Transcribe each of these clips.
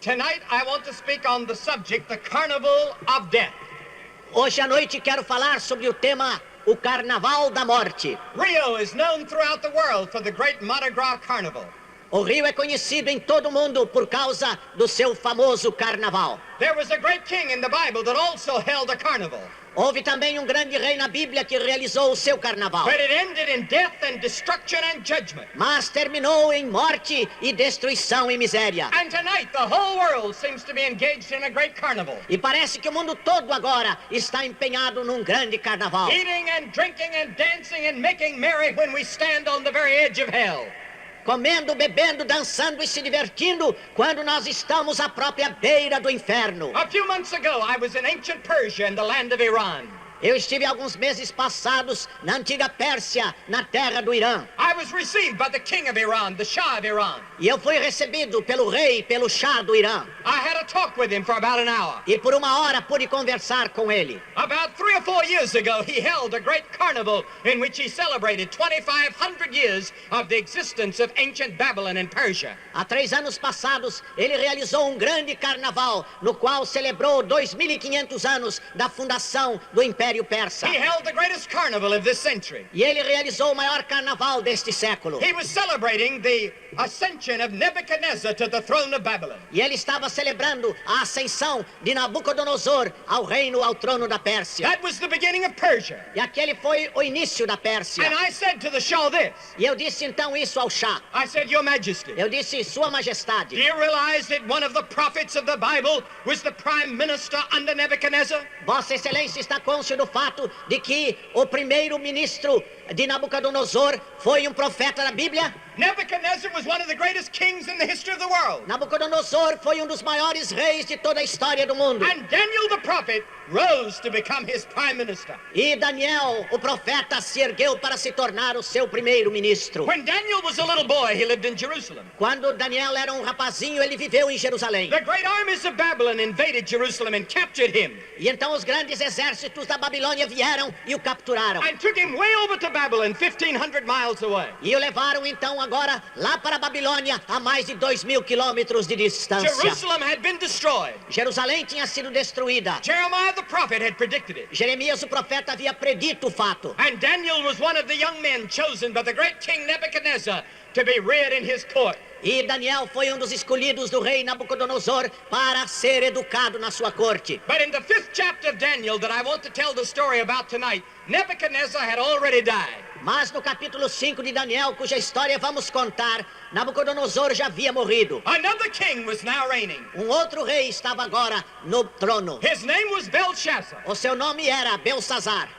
Tonight I want to speak on the subject, the Carnival of Death. Hoje à noite quero falar sobre o tema o Carnaval da Morte. Rio is known throughout the world for the great Mardi Gras Carnival. O Rio é conhecido em todo o mundo por causa do seu famoso carnaval. There was a great king in the Bible that also held a carnival. Houve também um grande rei na Bíblia que realizou o seu carnaval. But it ended in death and destruction and judgment. Mas terminou em morte e destruição e miséria. And tonight the whole world seems to be engaged in a great carnival. E parece que o mundo todo agora está empenhado num grande carnaval. Eating and drinking and dancing and making merry when we stand on the very edge of hell. Comendo, bebendo, dançando e se divertindo quando nós estamos à própria beira do inferno. A few months ago, I was in ancient Persia in the land of Iran. Eu estive alguns meses passados na antiga Pérsia, na terra do Irã. I was received by the king of Iran, the Shah of Iran. E eu fui recebido pelo rei, pelo Shah do Irã. I had a talk with him for about an hour. E por uma hora pude conversar com ele. About 3 or 4 years ago, he held a great carnival in which he celebrated 2,500 years of the existence of ancient Babylon and Persia. Há 3 anos passados, ele realizou um grande carnaval, no qual celebrou 2.500 anos da fundação do Império Persa. He held the greatest carnival of this century. E ele realizou o maior carnaval deste século. He was celebrating the ascension of Nebuchadnezzar to the throne of Babylon. E ele estava celebrando a ascensão de Nabucodonosor ao reino, ao trono da Pérsia. That was the beginning of Persia. E aquele foi o início da Pérsia. And I said to the Shah this. E eu disse então isso ao Shah. I said, Your Majesty, Eu disse, Sua do Majestade, you realize that one of the prophets of the Bible was the prime minister under Nebuchadnezzar? Vossa Excelência está cônscio do fato de que o primeiro-ministro de Nabucodonosor foi um profeta da Bíblia? Nebuchadnezzar was one of the greatest kings in the history of the world. Nabucodonosor foi um dos maiores reis de toda a história do mundo. And Daniel the prophet rose to become his prime minister. E Daniel, o profeta, se ergueu para se tornar o seu primeiro-ministro. When Daniel was a little boy, he lived in Jerusalem. Quando Daniel era um rapazinho, ele viveu em Jerusalém. The great armies of Babylon invaded Jerusalem and captured him. E então os grandes exércitos da Babilônia vieram e o capturaram. And took him way over to Babylon, 1,500 miles away. E o levaram então agora lá para a Babilônia, a mais de 2.000 quilômetros de distância. Jerusalem had been destroyed. Jerusalém tinha sido destruída. Jeremiah the prophet had predicted it. Jeremias, o profeta, havia predito o fato. And Daniel was one of the young men chosen by the great king Nebuchadnezzar to be reared in his court. E Daniel foi um dos escolhidos do rei Nabucodonosor para ser educado na sua corte. But in the 5th chapter of Daniel that I want to tell the story about tonight, Nebuchadnezzar had already died. Mas no capítulo 5 de Daniel, cuja história vamos contar, Nabucodonosor já havia morrido. Another king was now reigning. Um outro rei estava agora no trono. His name was Belshazzar. O seu nome era Belsazar.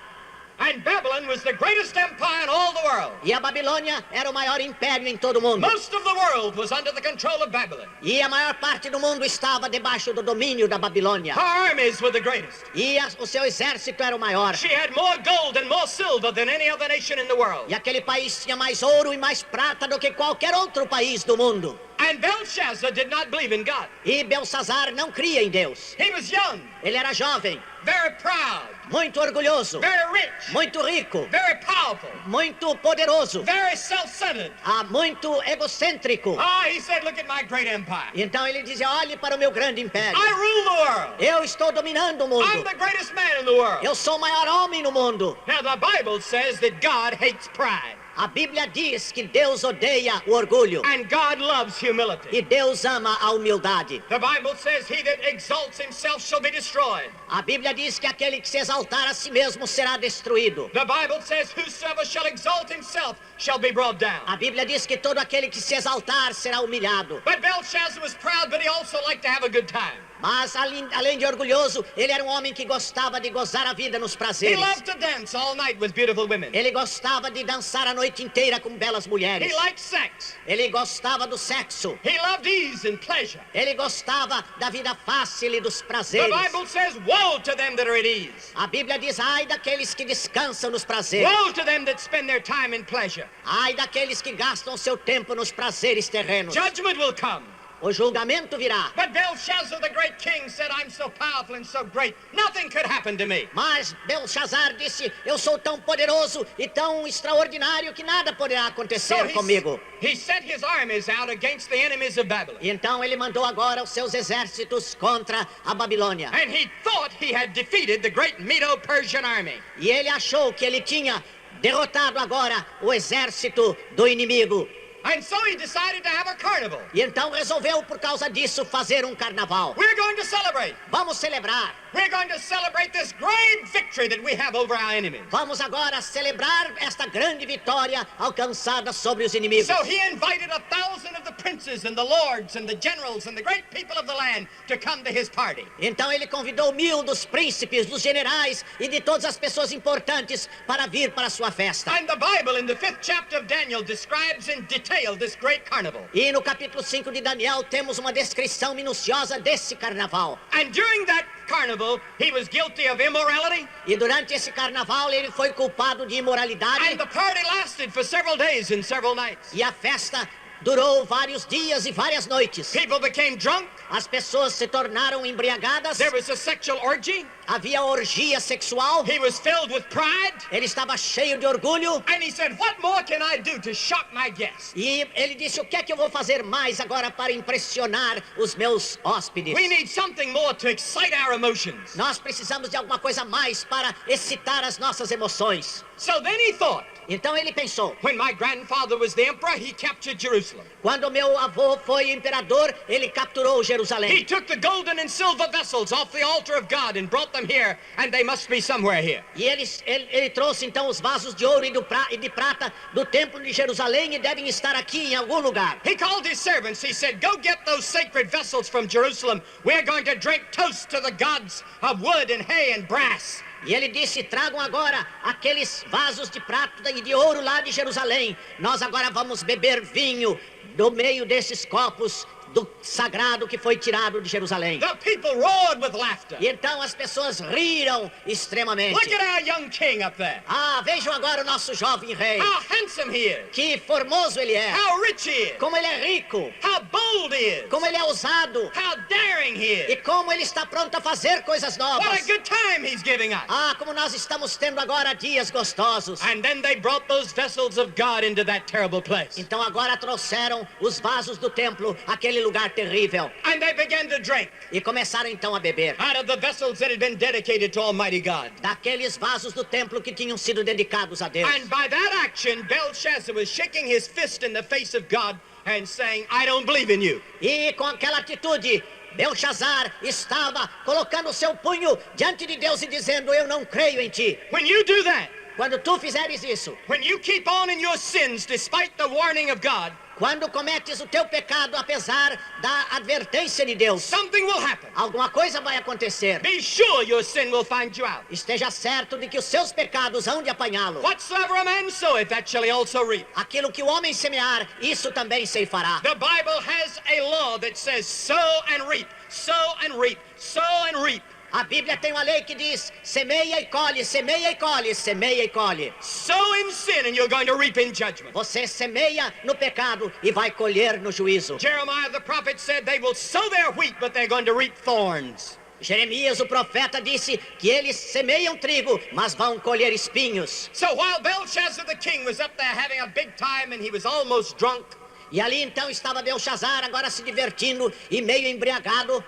And Babylon was the greatest empire in all the world. E a Babilônia era o maior império em todo o mundo. Most of the world was under the control of Babylon. E a maior parte do mundo estava debaixo do domínio da Babilônia. Her armies were the greatest. E o seu exército era o maior. She had more gold and more silver than any other nation in the world. E aquele país tinha mais ouro e mais prata do que qualquer outro país do mundo. And Belshazzar did not believe in God. E Belsazar não cria em Deus. He was young, Ele era jovem, very proud, muito orgulhoso, very rich, muito rico, very powerful, muito poderoso, very self-centered. muito egocêntrico. He said, look at my great empire. E então ele dizia, olhe para o meu grande império. I rule the world. Eu estou dominando o I'm mundo. the greatest man in the world. Eu sou o maior homem no mundo. Now the Bible says that God hates pride. A Bíblia diz que Deus odeia o orgulho. And God loves humility. E Deus ama a humildade. The Bible says he that exalts himself shall be destroyed. A Bíblia diz que aquele que se exaltar a si mesmo será destruído. The Bible says whosoever shall exalt himself shall be brought down. A Bíblia diz que todo aquele que se exaltar será humilhado. But Belshazzar was proud, but he also liked to have a good time. Mas além de orgulhoso, ele era um homem que gostava de gozar a vida nos He prazeres. loved to dance all night with beautiful women. Ele gostava de dançar a noite inteira com belas mulheres. He liked sex. Ele gostava do sexo. He loved ease and pleasure. Ele gostava da vida fácil e dos The prazeres. Bible says, woe to them that are at ease. A Bíblia diz, ai daqueles que descansam nos prazeres. Woe to them that spend their time in pleasure. Ai daqueles que gastam seu tempo nos prazeres terrenos. Judgment will come. O julgamento virá. But Belshazzar, the great king, said, I'm so powerful and so great, nothing could happen to me. Mas Belshazzar disse, eu sou tão poderoso e tão extraordinário que nada poderá acontecer comigo. he set his armies out against the enemies of Babylon. E então ele mandou agora os seus exércitos contra a Babilônia. And he thought he had defeated the great Medo-Persian army. E ele achou que ele tinha derrotado agora o exército do inimigo. And so he decided to have a carnival. E então resolveu, por causa disso, fazer um carnaval. We're going to celebrate. Vamos celebrar. We're going to celebrate this great victory that we have over our enemies. Vamos agora celebrar esta grande vitória alcançada sobre os inimigos. So he invited 1,000 of the princes and the lords and the generals and the great people of the land to come to his party. Então ele convidou 1.000 dos príncipes, dos generais e de todas as pessoas importantes para vir para a sua festa. And the Bible in the 5th chapter of Daniel describes in detail this great carnival. E no capítulo 5 de Daniel temos uma descrição minuciosa desse carnaval. And during that carnival, he was guilty of immorality. E durante esse carnaval ele foi culpado de imoralidade. And the party lasted for several days and several nights. E a festa durou vários dias e várias noites. People became drunk. As pessoas se tornaram embriagadas. There was a sexual orgy. Havia orgia sexual. He was filled with pride. Ele estava cheio de orgulho. And he said, what more can I do to shock my guests? E ele disse, o que é que eu vou fazer mais agora para impressionar os meus hóspedes? We need something more to excite our emotions. Nós precisamos de alguma coisa mais para excitar as nossas emoções. So then he thought, Então ele pensou, when my grandfather was the emperor, he captured Jerusalem. quando meu avô foi imperador, ele capturou He Jerusalém. took the golden and silver vessels off the altar of God and brought them here, and they must be somewhere here. E ele trouxe então os vasos de ouro e de prata do templo de Jerusalém e devem estar aqui em algum lugar. He called his servants. He said, go get those sacred vessels from Jerusalem. We're going to drink toasts to the gods of wood and hay and brass. E ele disse, tragam agora aqueles vasos de prata e de ouro lá de Jerusalém. Nós agora vamos beber vinho do meio desses copos do sagrado que foi tirado de Jerusalém. The people roared with laughter. E então as pessoas riram extremamente. Look at our young king up there. Ah, vejam agora o nosso jovem rei. How handsome he is. Que formoso ele é. How rich he is. Como ele é rico. How bold he is. Como ele é ousado. How daring he E is. como ele está pronto a fazer coisas What a novas. good time he's giving us. Ah, como nós estamos tendo agora dias gostosos. And then they brought those vessels of God into that terrible place. Então agora trouxeram os vasos do templo, aquele lugar terrível. And they began to drink E começaram então a beber. out of the vessels that had been dedicated to Almighty God. Daqueles vasos do templo que tinham sido dedicados a Deus. And by that action, Belshazzar was shaking his fist in the face of God and saying, I don't believe in you. E com aquela atitude, Belshazzar estava colocando o seu punho diante de Deus e dizendo, eu não creio em ti. When you do that, Quando tu fizeres isso, when you keep on in your sins despite the warning of God, quando cometes o teu pecado apesar da advertência de Deus, something will happen. alguma coisa vai acontecer. Be sure your sin will find you out. Esteja certo de que os seus pecados hão de apanhá-lo. Whatsoever a man soweth, that shall he also reap. Aquilo que o homem semear, isso também ceifará. The Bible has a law that says sow and reap, sow and reap, sow and reap. A Bíblia tem uma lei que diz, semeia e colhe, semeia e colhe, semeia e colhe. Sow in sin and you're going to reap in judgment. Você semeia no pecado e vai colher no juízo. Jeremiah the prophet said they will sow their wheat, but they're going to reap thorns. Jeremias, o profeta, disse que eles semeiam trigo, mas vão colher espinhos. So while Belshazzar the king was up there having a big time and he was almost drunk, E ali então estava Belshazzar, agora se divertindo e meio embriagado.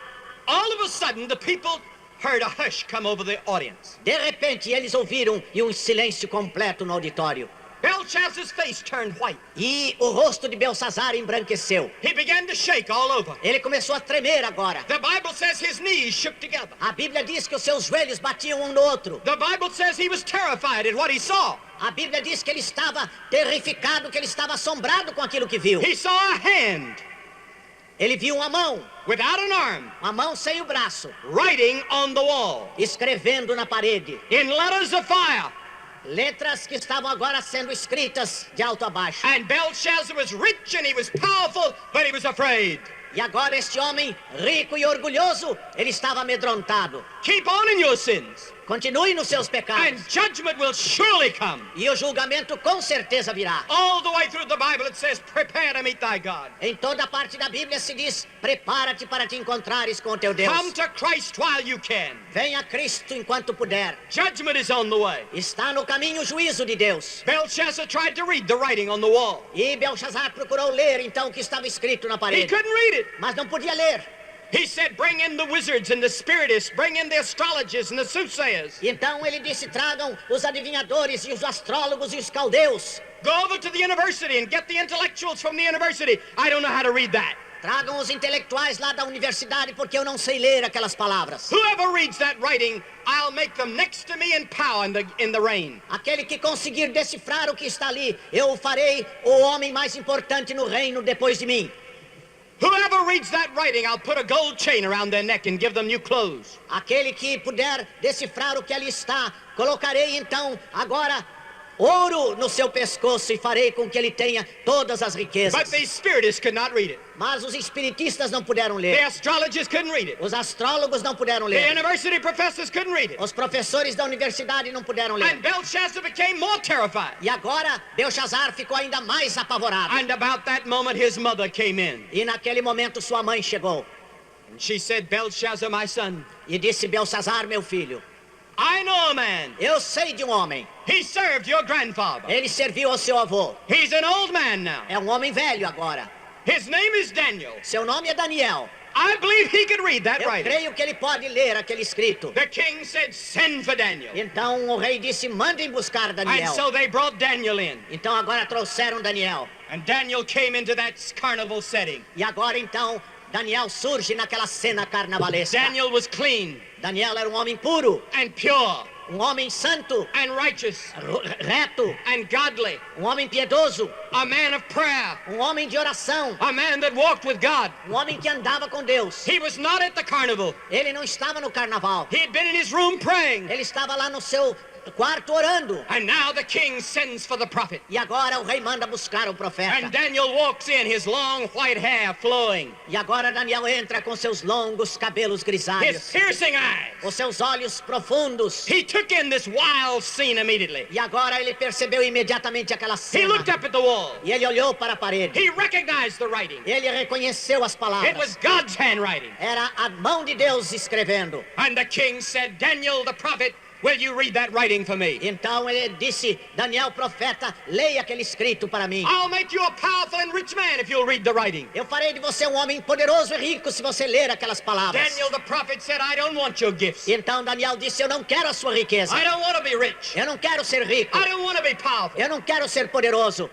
all of a sudden the people heard a hush come over the audience. De repente eles ouviram e um silêncio completo no auditório. Belshazzar's face turned white. E o rosto de Belshazzar embranqueceu. He began to shake all over. Ele começou a tremer agora. The Bible says his knees shook together. A Bíblia diz que os seus joelhos batiam um no outro. The Bible says he was terrified at what he saw. A Bíblia diz que ele estava terrificado, que ele estava assombrado com aquilo que viu. He saw a hand Ele viu uma mão without an arm sem o braço, writing on the wall escrevendo na parede. in letters of fire. Letras que estavam agora sendo escritas de alto a baixo. And Belshazzar was rich and he was powerful, but he was afraid. E agora este homem, rico e orgulhoso, ele estava amedrontado. Keep on in your sins. Continue nos seus and pecados. judgment will surely come. E o julgamento com certeza virá. All the way through the Bible it says, prepare to meet thy God. Em toda parte da Bíblia se diz, prepara-te para te encontrares com o teu Deus. Come to Christ while you can. Venha a Cristo enquanto puder. Judgment is on the way. Está no caminho o juízo de Deus. Belshazzar tried to read the writing on the wall. E Belshazzar procurou ler então o que estava escrito na He parede. couldn't read it. Mas não podia ler. He said, bring in the wizards and the spiritists, bring in the astrologers and the soothsayers. E então ele disse, tragam os adivinhadores e os astrólogos e os caldeus. Go over to the university and get the intellectuals from the university. I don't know how to read that. Tragam os intelectuais lá da universidade, porque eu não sei ler aquelas palavras. Whoever reads that writing, I'll make them next to me in power in the reign. Aquele que conseguir decifrar o que está ali, eu o farei o homem mais importante no reino depois de mim. Whoever reads that writing, I'll put a gold chain around their neck and give them new clothes. Aquele que puder decifrar o que ali está, colocarei então agora ouro no seu pescoço e farei com que ele tenha todas as riquezas. But these spiritists could not read it. Mas os espiritistas não puderam The ler. astrologers couldn't read it. Os astrólogos não puderam The ler. university professors couldn't read it. Os professores da universidade não puderam ler. And Belshazzar became more terrified. E agora Belshazzar ficou ainda mais apavorado. And about that moment, his mother came in. E naquele momento sua mãe chegou And she said, Belshazzar, my son, e disse, Belshazzar, meu filho, I know a man. eu sei de um homem. He served your grandfather. Ele serviu ao seu avô. He's an old man now. É um homem velho agora. His name is Daniel. Seu nome é Daniel. I believe he could read that Eu writing. creio que ele pode ler aquele escrito. The king said, send for Daniel. Então o rei disse, mandem buscar And Daniel. so they brought Daniel in. Então agora trouxeram Daniel. And Daniel came into that carnival setting. E agora então Daniel surge naquela cena carnavalesca. Daniel was clean Daniel era um homem puro, and pure um homem santo, and righteous reto, and godly, um homem piedoso, a man of prayer, homem de oração, a man that walked with God. homem que andava com Deus. He was not at the carnival. Ele não estava no carnaval. He had been in his room praying. Ele estava lá no seu quarto orando. And now the king sends for the prophet. E agora o rei manda buscar o profeta. And Daniel walks in, his long white hair flowing, E agora Daniel entra com seus longos cabelos his grisalhos, piercing eyes. os seus olhos profundos. He took in this wild scene immediately. E agora ele percebeu imediatamente aquela He cena. looked up at the wall. E ele olhou para a parede. He recognized the writing. Ele reconheceu as It palavras. was God's handwriting. Era a mão de Deus escrevendo. And the king said, Daniel the prophet, will you read that writing for me? Então ele disse, Daniel profeta, leia aquele escrito para mim. I'll make you a powerful and rich man if you'll read the writing. Eu farei de você um homem poderoso e rico se você ler aquelas palavras. Daniel the prophet said, I don't want your gifts. Então Daniel disse, eu não quero a sua riqueza. I don't want to be rich. Eu não quero ser rico. I don't want to be powerful. Eu não quero ser poderoso.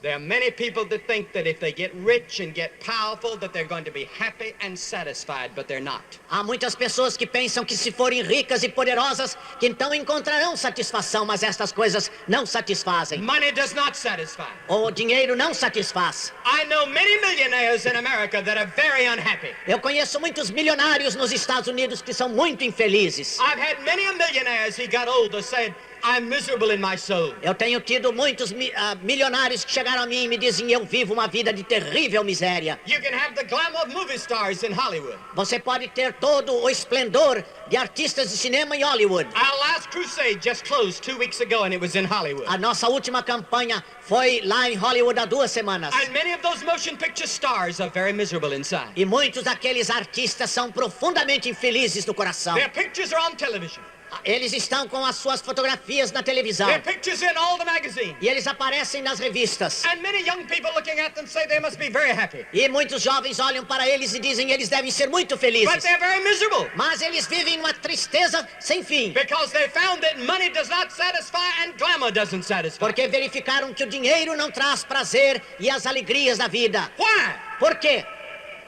There are many people that think that if they get rich and get powerful, that they're going to be happy and satisfied, but they're not. Há muitas pessoas que pensam que se forem ricas e poderosas, que então encontrarão satisfação, mas estas coisas não satisfazem. Money does not satisfy. O dinheiro não satisfaz. I know many millionaires in America that are very unhappy. Eu conheço muitos milionários nos Estados Unidos que são muito infelizes. I've had many a millionaires, he got older, said, I'm miserable in my soul. Eu tenho tido muitos milionários que chegaram a mim e me dizem, eu vivo uma vida de terrível miséria. You can have the glamour of movie stars in Hollywood. Você pode ter todo o esplendor de artistas de cinema em Hollywood. Our last crusade just closed 2 weeks ago and it was in Hollywood. A nossa última campanha foi lá em Hollywood há 2 semanas. And many of those motion picture stars are very miserable inside. E muitos daqueles artistas são profundamente infelizes no coração. Their pictures are on television. Eles estão com as suas fotografias na televisão. Their pictures in all the magazines. E eles aparecem nas revistas. And many young people looking at them say they must be very happy. E muitos jovens olham para eles e dizem eles devem ser muito But felizes. they're very miserable. Mas eles vivem uma tristeza sem fim. Because they found that money does not satisfy and glamour doesn't satisfy. Porque verificaram que o dinheiro não traz prazer e as alegrias da vida. Why? Por quê?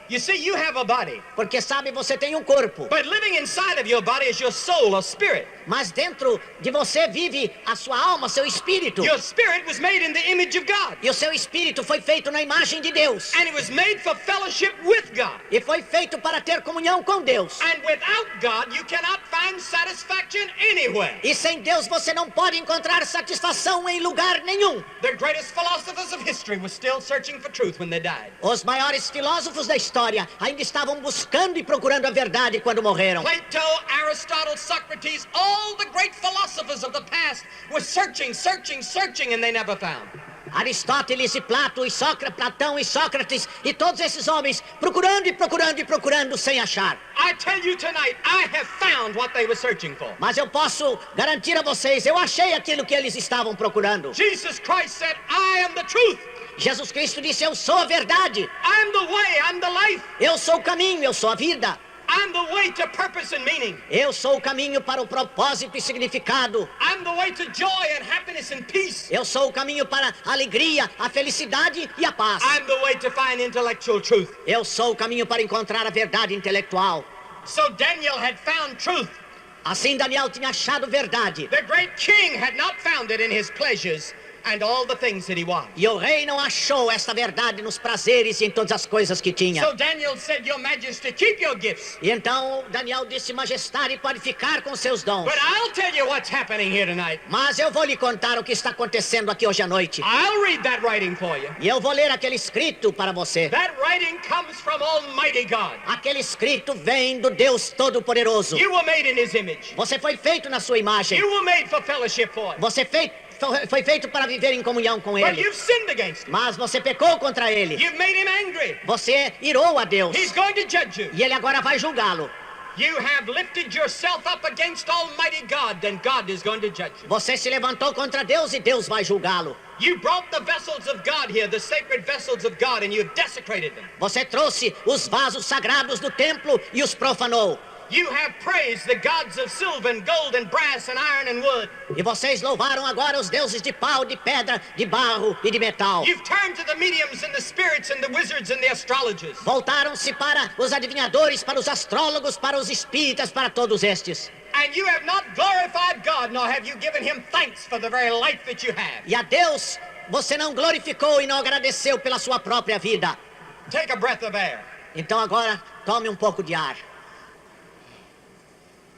You see, you have a body. Porque sabe, você tem um corpo. But living inside of your body is your soul or spirit. Mas dentro de você vive a sua alma, seu espírito. Your spirit was made in the image of God. E o seu espírito foi feito na imagem de Deus. And it was made for fellowship with God. E foi feito para ter comunhão com Deus. And without God, you cannot find satisfaction anywhere. E sem Deus você não pode encontrar satisfação em lugar nenhum. The greatest philosophers of history were still searching for truth when they died. Os maiores filósofos da história ainda estavam buscando e procurando a verdade quando morreram. Plato, Aristotle, Socrates, all the great philosophers of the past were searching, and they never found. Aristóteles e Plato e Platão e Sócrates e todos esses homens procurando e procurando e procurando sem achar. I tell you tonight, I have found what they were searching for. Mas eu posso garantir a vocês, eu achei aquilo que eles estavam procurando. Jesus Christ said, I am the truth. Jesus Cristo disse, eu sou a verdade. I'm the way, I'm the life. Eu sou o caminho, eu sou a vida. I'm the way to purpose and meaning. Eu sou o caminho para o propósito e significado. I'm the way to joy and happiness and peace. Eu sou o caminho para a alegria, a felicidade e a paz. I'm the way to find intellectual truth. Eu sou o caminho para encontrar a verdade intelectual. So Daniel had found truth. Assim Daniel tinha achado verdade. The great king had not found it in his pleasures and all the things that he was. E o rei não achou esta verdade nos prazeres e em todas as coisas que tinha. So Daniel said, Your Majesty, keep your gifts. E então Daniel disse, majestade, pode ficar com seus dons. But I'll tell you what's happening here tonight. Mas eu vou lhe contar o que está acontecendo aqui hoje à noite. I'll read that writing for you. E eu vou ler aquele escrito para você. That writing comes from Almighty God. Aquele escrito vem do Deus Todo-Poderoso. You were made in His image. Você foi feito na sua imagem. You were made for fellowship for Him. Você foi feito para viver em comunhão com But Ele. you've sinned against Him. Mas você pecou contra Ele. You've made Him angry. Você irou a Deus. He's going to judge you. E Ele agora vai julgá-lo. You have lifted yourself up against Almighty God, then God is going to judge you. Você se levantou contra Deus e Deus vai julgá-lo. You brought the vessels of God here, the sacred vessels of God, and you've desecrated them. Você trouxe os vasos sagrados do templo e os profanou. You have praised the gods of silver and gold and brass and iron and wood. E vocês louvaram agora os deuses de pau, de pedra, de barro e de metal. You've turned to the mediums and the spirits and the wizards and the astrologers. Voltaram-se para os adivinhadores, para os astrólogos, para os espíritas, para todos estes. And you have not glorified God, nor have you given Him thanks for the very life that you have. E a Deus você não glorificou e não agradeceu pela sua própria vida. Take a breath of air. Então agora tome um pouco de ar.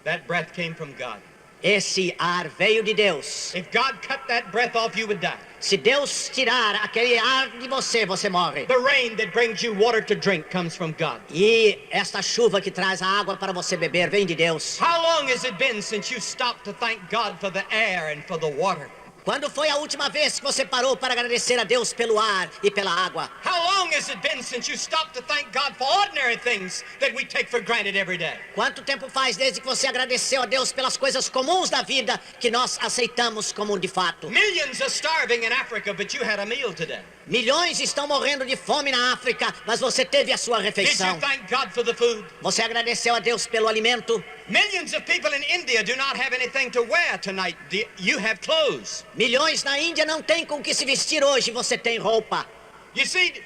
That breath came from God. Esse ar veio de Deus. If God cut that breath off, you would die. Se Deus tirar aquele ar de você, você morre. The rain that brings you water to drink comes from God. E esta chuva que traz a água para você beber vem de Deus. How long has it been since you stopped to thank God for the air and for the water? Quando foi a última vez que você parou para agradecer a Deus pelo ar e pela água? How long has it been since you stopped to thank God for ordinary things that we take for granted every day? Quanto tempo faz desde que você agradeceu a Deus pelas coisas comuns da vida que nós aceitamos como de fato? Millions are starving in Africa, but you had a meal today. Milhões estão morrendo de fome na África, mas você teve a sua Did you refeição. thank God for the food? Você agradeceu a Deus pelo alimento? Millions of people in India do not have anything to wear tonight. You have clothes. Milhões na Índia não têm com o que se vestir hoje, você tem roupa. You see,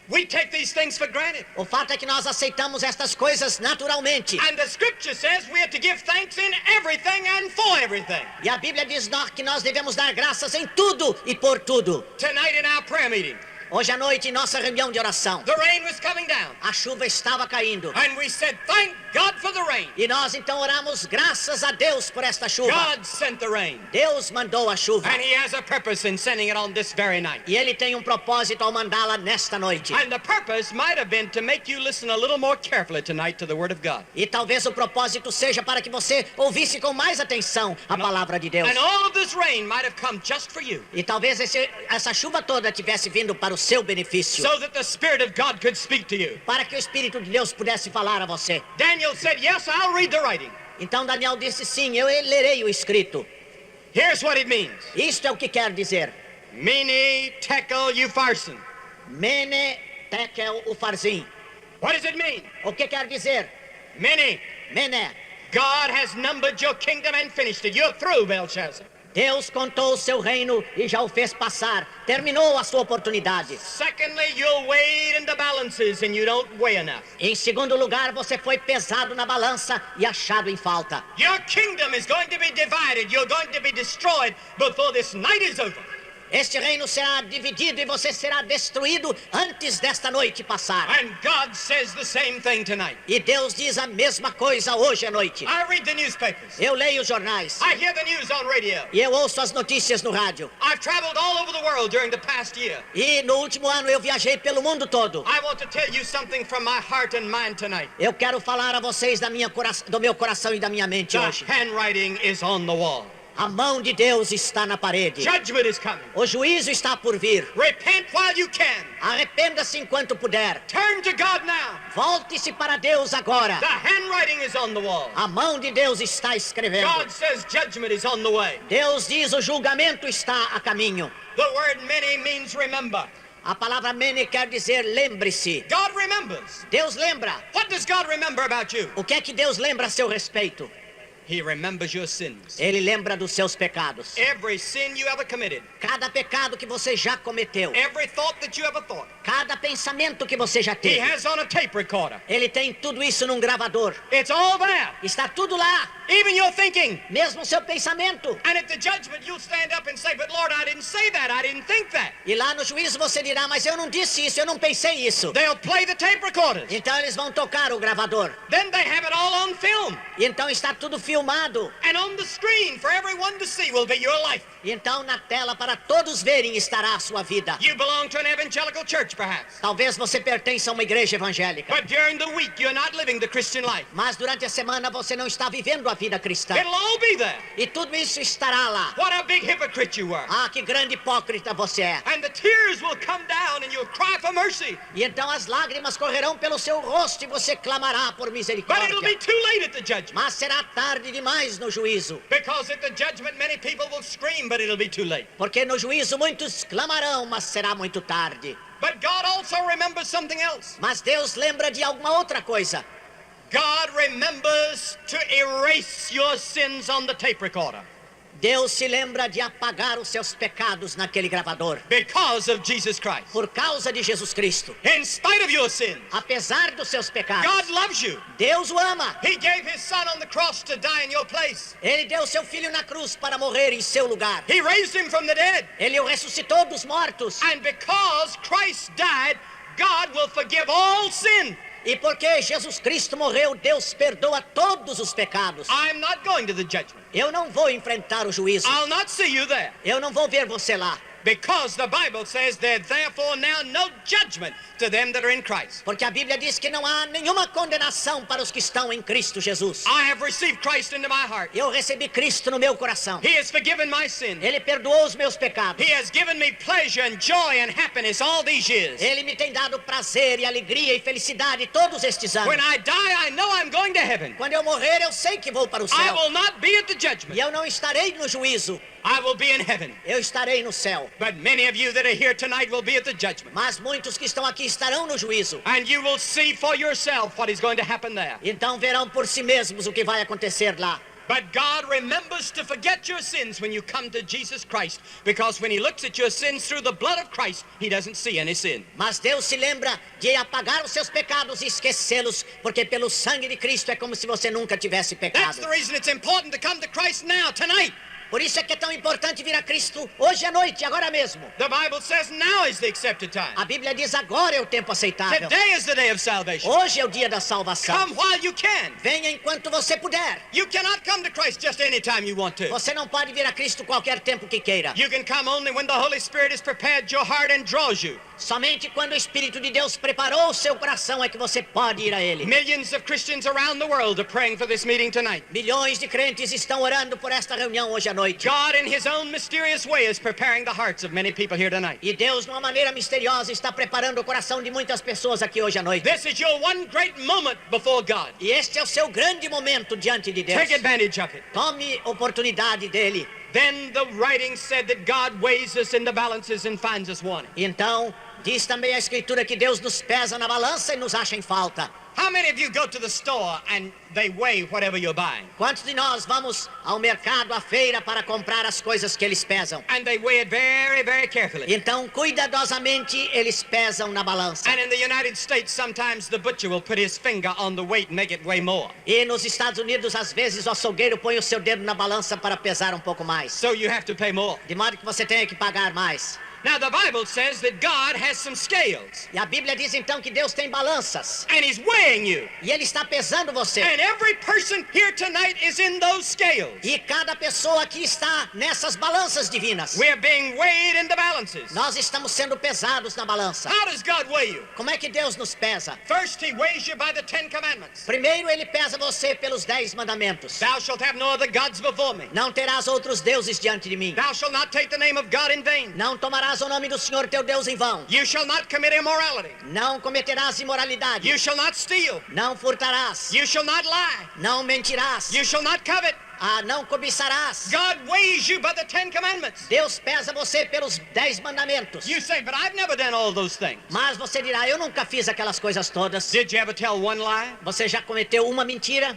we take these things for granted. O fato é que nós aceitamos estas coisas naturalmente. And the scripture says we are to give thanks in everything and for everything. E a Bíblia diz que nós devemos dar graças em tudo e por tudo. Tonight in our prayer meeting, Hoje à noite, em nossa reunião de oração, the rain was coming down. a chuva estava caindo. And we said, thank God for the rain. E nós então oramos graças a Deus por esta chuva. God sent the rain. Deus mandou a chuva. And He has a purpose in sending it on this very night. E Ele tem um propósito ao mandá-la nesta noite. And the purpose might have been to make you listen a little more carefully tonight to the Word of God. E talvez o propósito seja para que você ouvisse com mais atenção a palavra de Deus. And all of this rain might have come just for you, E talvez essa chuva toda tivesse vindo para o seu benefício. so that the Spirit of God could speak to you. Para que o Espírito de Deus pudesse falar a você. Daniel said, yes, I'll read the writing. Então Daniel disse sim, eu lerei o escrito. Here's what it means. Isto é o que quer dizer. Mene, tekel, upharsin. Mene, tekel, ufarzim. What does it mean? O que quer dizer? Mene, Mene. God has numbered your kingdom and finished it. You're through, Belshazzar. Deus contou o seu reino e já o fez passar. Terminou a sua oportunidade. Secondly, you'll weigh in the balances and you don't weigh enough. Em segundo lugar, você foi pesado na balança e achado em falta. Your kingdom is going to be divided. You're going to be destroyed before this night is over. Este reino será dividido e você será destruído antes desta noite passar. And God says the same thing tonight. E Deus diz a mesma coisa hoje à noite. I read the newspapers. Eu leio os jornais. I hear the news on radio. E eu ouço as notícias no rádio. I've traveled all over the world during the past year. E no último ano eu viajei pelo mundo todo. I want to tell you something from my heart and mind tonight. Eu quero falar a vocês do meu coração e da minha mente The hoje. handwriting is on the wall. A mão de Deus está na parede. Judgment is coming. O juízo está por vir. Repent while you can. Arrependa-se enquanto puder. Turn to God now. Volte-se para Deus agora. The handwriting is on the wall. A mão de Deus está escrevendo. God says judgment is on the way. Deus diz o julgamento está a caminho. The word many means remember. A palavra mene quer dizer lembre-se. God remembers. Deus lembra. What does God remember about you? O que é que Deus lembra a seu respeito? He remembers your sins. Ele lembra dos seus pecados. Every sin you ever committed. Cada pecado que você já cometeu. Every thought that you ever thought. Cada pensamento que você já He teve. has on a tape recorder. Ele tem tudo isso num gravador. It's all there. Está tudo lá. Even your thinking. Mesmo o seu pensamento. And at the judgment you'll stand up and say, but Lord, I didn't say that. I didn't think that. E lá no juízo você dirá, mas eu não disse isso, eu não pensei isso. They'll play the tape recorders. Então eles vão tocar o gravador. Then they have it all on film. E então está tudo filmado. And on the screen for everyone to see will be your life. E então na tela para todos verem estará a sua vida. You belong to an evangelical church, perhaps. Talvez você pertença a uma igreja evangélica. But during the week, you're not living the Christian life. Mas durante a semana você não está vivendo a vida cristã. It'll all be there. E tudo isso estará lá. What a big hypocrite you were. Ah, que grande hipócrita você é. And the tears will come down and you'll cry for mercy. E então as lágrimas correrão pelo seu rosto e você clamará por But it'll be misericórdia. too late at the judgment. Mas será tarde demais no juízo. Because at the judgment, many people will scream, but it'll be too late. Porque no juízo muitos clamarão, mas será muito tarde. But God also remembers something else. Mas Deus lembra de alguma outra coisa. God remembers to erase your sins on the tape recorder. Deus se lembra de apagar os seus pecados naquele gravador. Because of Jesus Christ. Por causa de Jesus Cristo. In spite of your sins, Apesar dos seus pecados. God loves you. Deus o ama. He gave his son on the cross to die in your place. Ele deu seu filho na cruz para morrer em seu lugar. He raised him from the dead. Ele o ressuscitou dos mortos. And because Christ died, God will forgive all sin. E porque Jesus Cristo morreu, Deus perdoa todos os pecados. I'm not going to the judgment. Eu não vou enfrentar o juízo. I'll not see you there. Eu não vou ver você lá. Because the Bible says there's therefore now no judgment to them that are in Christ. Porque a Bíblia diz que não há nenhuma condenação para os que estão em Cristo Jesus. I have received Christ into my heart. Eu recebi Cristo no meu coração. He has forgiven my sin. Ele perdoou os meus pecados. He has given me pleasure and joy and happiness all these years. Ele me tem dado prazer e alegria e felicidade todos estes anos. When I die, I know I'm going to heaven. Quando eu morrer, eu sei que vou para o I céu. will not be at the E judgment. eu não estarei no juízo. I will be in heaven. Eu estarei no céu. But many of you that are here tonight will be at the judgment. Mas muitos que estão aqui estarão no juízo. And you will see for yourself what is going to happen there. Então verão por si mesmos o que vai acontecer lá. But God remembers to forget your sins when you come to Jesus Christ. Because when he looks at your sins through the blood of Christ, he doesn't see any sin. Mas Deus se lembra de apagar os seus pecados e esquecê-los, porque pelo sangue de Cristo é como se você nunca tivesse That's pecado. the reason it's important to come to Christ now, tonight. Por isso é que é tão importante vir a Cristo hoje à noite, agora mesmo. The Bible says now is the accepted time. A Bíblia diz agora é o tempo aceitável. Today is the day of salvation. Hoje é o dia da salvação. Come while you can. Venha enquanto você puder. You cannot come to Christ just any time you want to. Você não pode vir a Cristo qualquer tempo que queira. You can come only when the Holy Spirit has prepared your heart and draws you. Somente quando o Espírito de Deus preparou o seu coração é que você pode ir a Ele. Millions of Christians around the world are praying for this meeting tonight. Milhões de crentes estão orando por esta reunião hoje à noite. God, in his own mysterious way, is preparing the hearts of many people here tonight. E Deus, de uma maneira misteriosa, está preparando o coração de muitas pessoas aqui hoje à noite. This is your one great moment before God. E este é o seu grande momento diante de Deus. Take advantage of it. Tome oportunidade dele. Then the writing said that God weighs us in the balances and finds us wanting. Então, Diz também a Escritura que Deus nos pesa na balança e nos acha em falta. How many of you go to the store and they weigh whatever you're buying? Quantos de nós vamos ao mercado, à feira, para comprar as coisas que eles pesam? And they weigh it very, very carefully. Então, cuidadosamente, eles pesam na balança. And in the United States, sometimes the butcher will put his finger on the weight and make it weigh more. E nos Estados Unidos, às vezes, o açougueiro põe o seu dedo na balança para pesar um pouco mais. So you have to pay more. De modo que você tenha que pagar mais. Now the Bible says that God has some scales. E a Bíblia diz então que Deus tem balanças. And He's weighing you. E Ele está pesando você. And every person here tonight is in those scales. E cada pessoa aqui está nessas balanças divinas. We're being weighed in the balances. Nós estamos sendo pesados na balança. How does God weigh you? Como é que Deus nos pesa? First, He weighs you by the 10 Commandments. Primeiro, Ele pesa você pelos 10 mandamentos. Thou shalt have no other gods before me. Não terás outros deuses diante de mim. Thou shalt not take the name of God in vain. Não tomarás o nome do Senhor teu Deus em vão. You shall not commit immorality. Não cometerás imoralidade. You shall not steal. Não furtarás. You shall not lie. Não mentirás. You shall not covet. Não cobiçarás. God weighs you by the 10 Commandments. Deus pesa você pelos 10 mandamentos. You say, but I've never done all those things. Mas você dirá, eu nunca fiz aquelas coisas todas. Did you ever tell one lie? Você já cometeu uma mentira?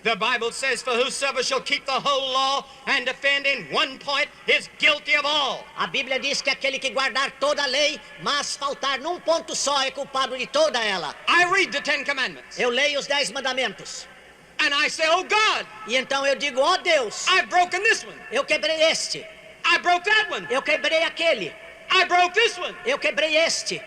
The Bible says, for whosoever shall keep the whole law and offend in one point is guilty of all. A Bíblia diz que aquele que guardar toda a lei, mas faltar num ponto só, é culpado de toda ela. I read the 10 Commandments. Eu leio os 10 mandamentos. And I say, oh God, E então eu digo, ó Deus, I've broken this one. eu quebrei este. I broke that one. Eu quebrei aquele. I broke this one. Eu quebrei este.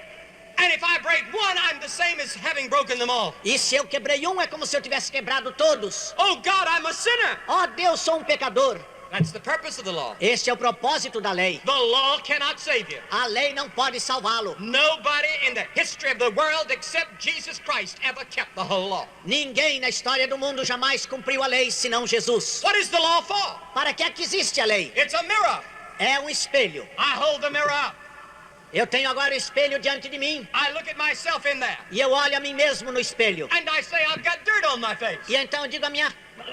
And if I break one, I'm the same as having broken them all. E se eu quebrei um, é como se eu tivesse quebrado todos. Oh God, I'm a sinner. Ó Deus, sou um pecador. That's the purpose of the law. Este é o propósito da lei. The law cannot save you. A lei não pode salvá-lo. Nobody in the history of the world except Jesus Christ ever kept the whole law. Ninguém na história do mundo jamais cumpriu a lei, senão Jesus. What is the law for? Para que é que existe a lei? It's a mirror. É um espelho. I hold the mirror up. Eu tenho agora o espelho diante de mim. I look at myself in there. E eu olho a mim mesmo no espelho. And I say, I've got dirt on my face. E então eu digo,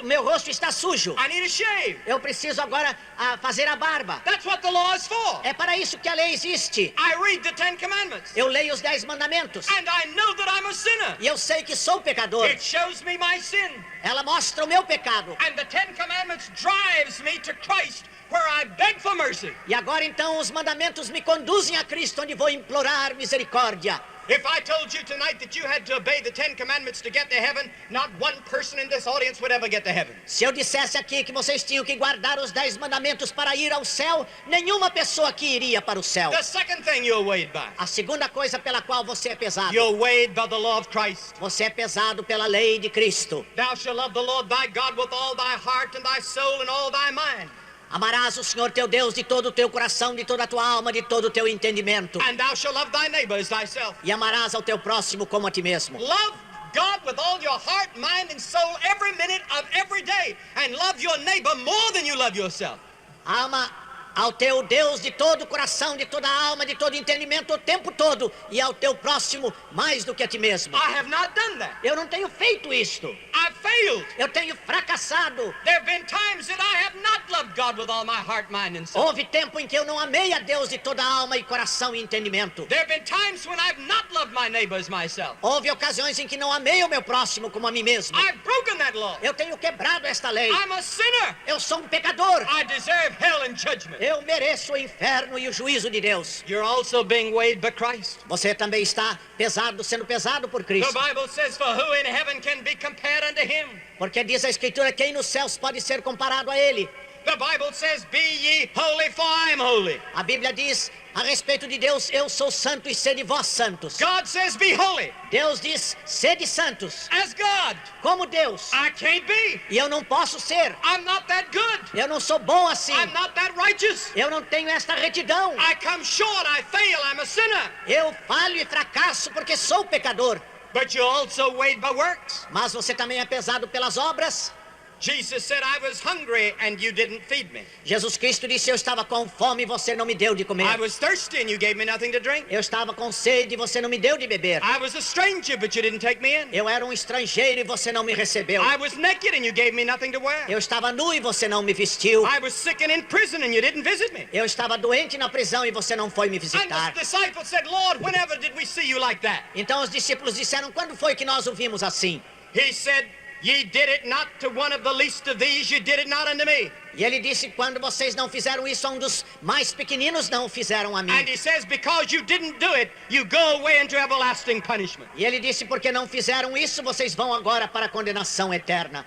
meu rosto está sujo. I need a shave. Eu preciso agora fazer a barba. That's what the law is for. É para isso que a lei existe. I read the 10 Commandments. Eu leio os 10 mandamentos. And I know that I'm a sinner. E eu sei que sou pecador. It shows me my sin. Ela mostra o meu pecado. And the 10 Commandments drives me to Christ, where I beg for mercy. E agora então os mandamentos me conduzem a Cristo, onde vou implorar misericórdia. If I told you tonight that you had to obey the 10 Commandments to get to heaven, not one person in this audience would ever get to heaven. Se eu dissesse aqui que vocês tinham que guardar os 10 mandamentos para ir ao céu, nenhuma pessoa aqui iria para o céu. The second thing you're weighed by. A segunda coisa pela qual você é pesado. You're weighed by the law of Christ. Você é pesado pela lei de Cristo. Thou shalt love the Lord thy God with all thy heart and thy soul and all thy mind. Amarás o Senhor teu Deus de todo o teu coração, de toda a tua alma, de todo o teu entendimento. And thou shalt love thy neighbor as thyself. E amarás ao teu próximo como a ti mesmo. Love God with all your heart, mind, and soul every minute of every day. And love your neighbor more than you love yourself. Ama ao teu Deus de todo o coração, de toda a alma, de todo o entendimento o tempo todo. E ao teu próximo mais do que a ti mesmo. I have not done that. Eu não tenho feito isto. I've failed. Eu tenho fracassado. There have been times that I have not loved God with all my heart, mind, and soul. Houve tempo em que eu não amei a Deus de toda a alma e coração e entendimento. There have been times when I've not loved my neighbor as myself. Houve ocasiões em que não amei o meu próximo como a mim mesmo. I've broken that law. Eu tenho quebrado esta lei. I'm a sinner. Eu sou um pecador. I deserve hell and judgment. Eu mereço o inferno e o juízo de Deus. You're also being weighed by Christ. Você também está pesado, sendo pesado por The Cristo. Bible says, for who in heaven can be compared unto him? Porque diz a Escritura, quem nos céus pode ser comparado a Ele? The Bible says, be ye holy, for I am holy. A Bíblia diz a respeito de Deus, eu sou santo e sede vós santos. God says, be holy. Deus diz, sede santos. As God. Como Deus. I can't be. E eu não posso ser. I'm not that good. Eu não sou bom assim. I'm not that righteous. Eu não tenho esta retidão. I come short, I fail, I'm a sinner. Eu falho e fracasso porque sou pecador. But you're also weighed by works. Mas você também é pesado pelas obras. Jesus said, I was hungry and you didn't feed me. Jesus Cristo disse, eu estava com fome e você não me deu de comer. I was thirsty and you gave me nothing to drink. Eu estava com sede e você não me deu de beber. I was a stranger but you didn't take me in. Eu era um estrangeiro e você não me recebeu. I was naked and you gave me nothing to wear. Eu estava nu e você não me vestiu. I was sick and in prison and you didn't visit me. Eu estava doente na prisão e você não foi me And visitar. the disciples said, Lord, whenever did we see you like that? Então os discípulos disseram, quando foi que nós o vimos assim? He said, ye did it not to one of the least of these, you did it not unto me. E ele disse, quando vocês não fizeram isso a um dos mais pequeninos, não o fizeram a mim. And he says, because you didn't do it, you go away into everlasting punishment. E ele disse, porque não fizeram isso, vocês vão agora para a condenação eterna.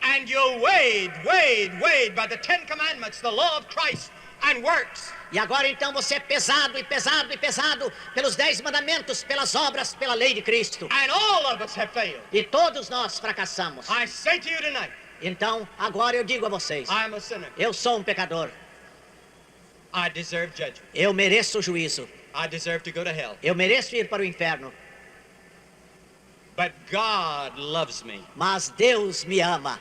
And you're weighed by the 10 commandments, the law of Christ, and works. E agora então você é pesado e pesado e pesado pelos 10 mandamentos, pelas obras, pela lei de Cristo. And all of us have failed. E todos nós fracassamos. I say to you tonight, Então, agora eu digo a vocês, I am a sinner. eu sou um pecador. I deserve judgment. Eu mereço o juízo. I deserve to go to hell. Eu mereço ir para o inferno. But God loves me. Mas Deus me ama.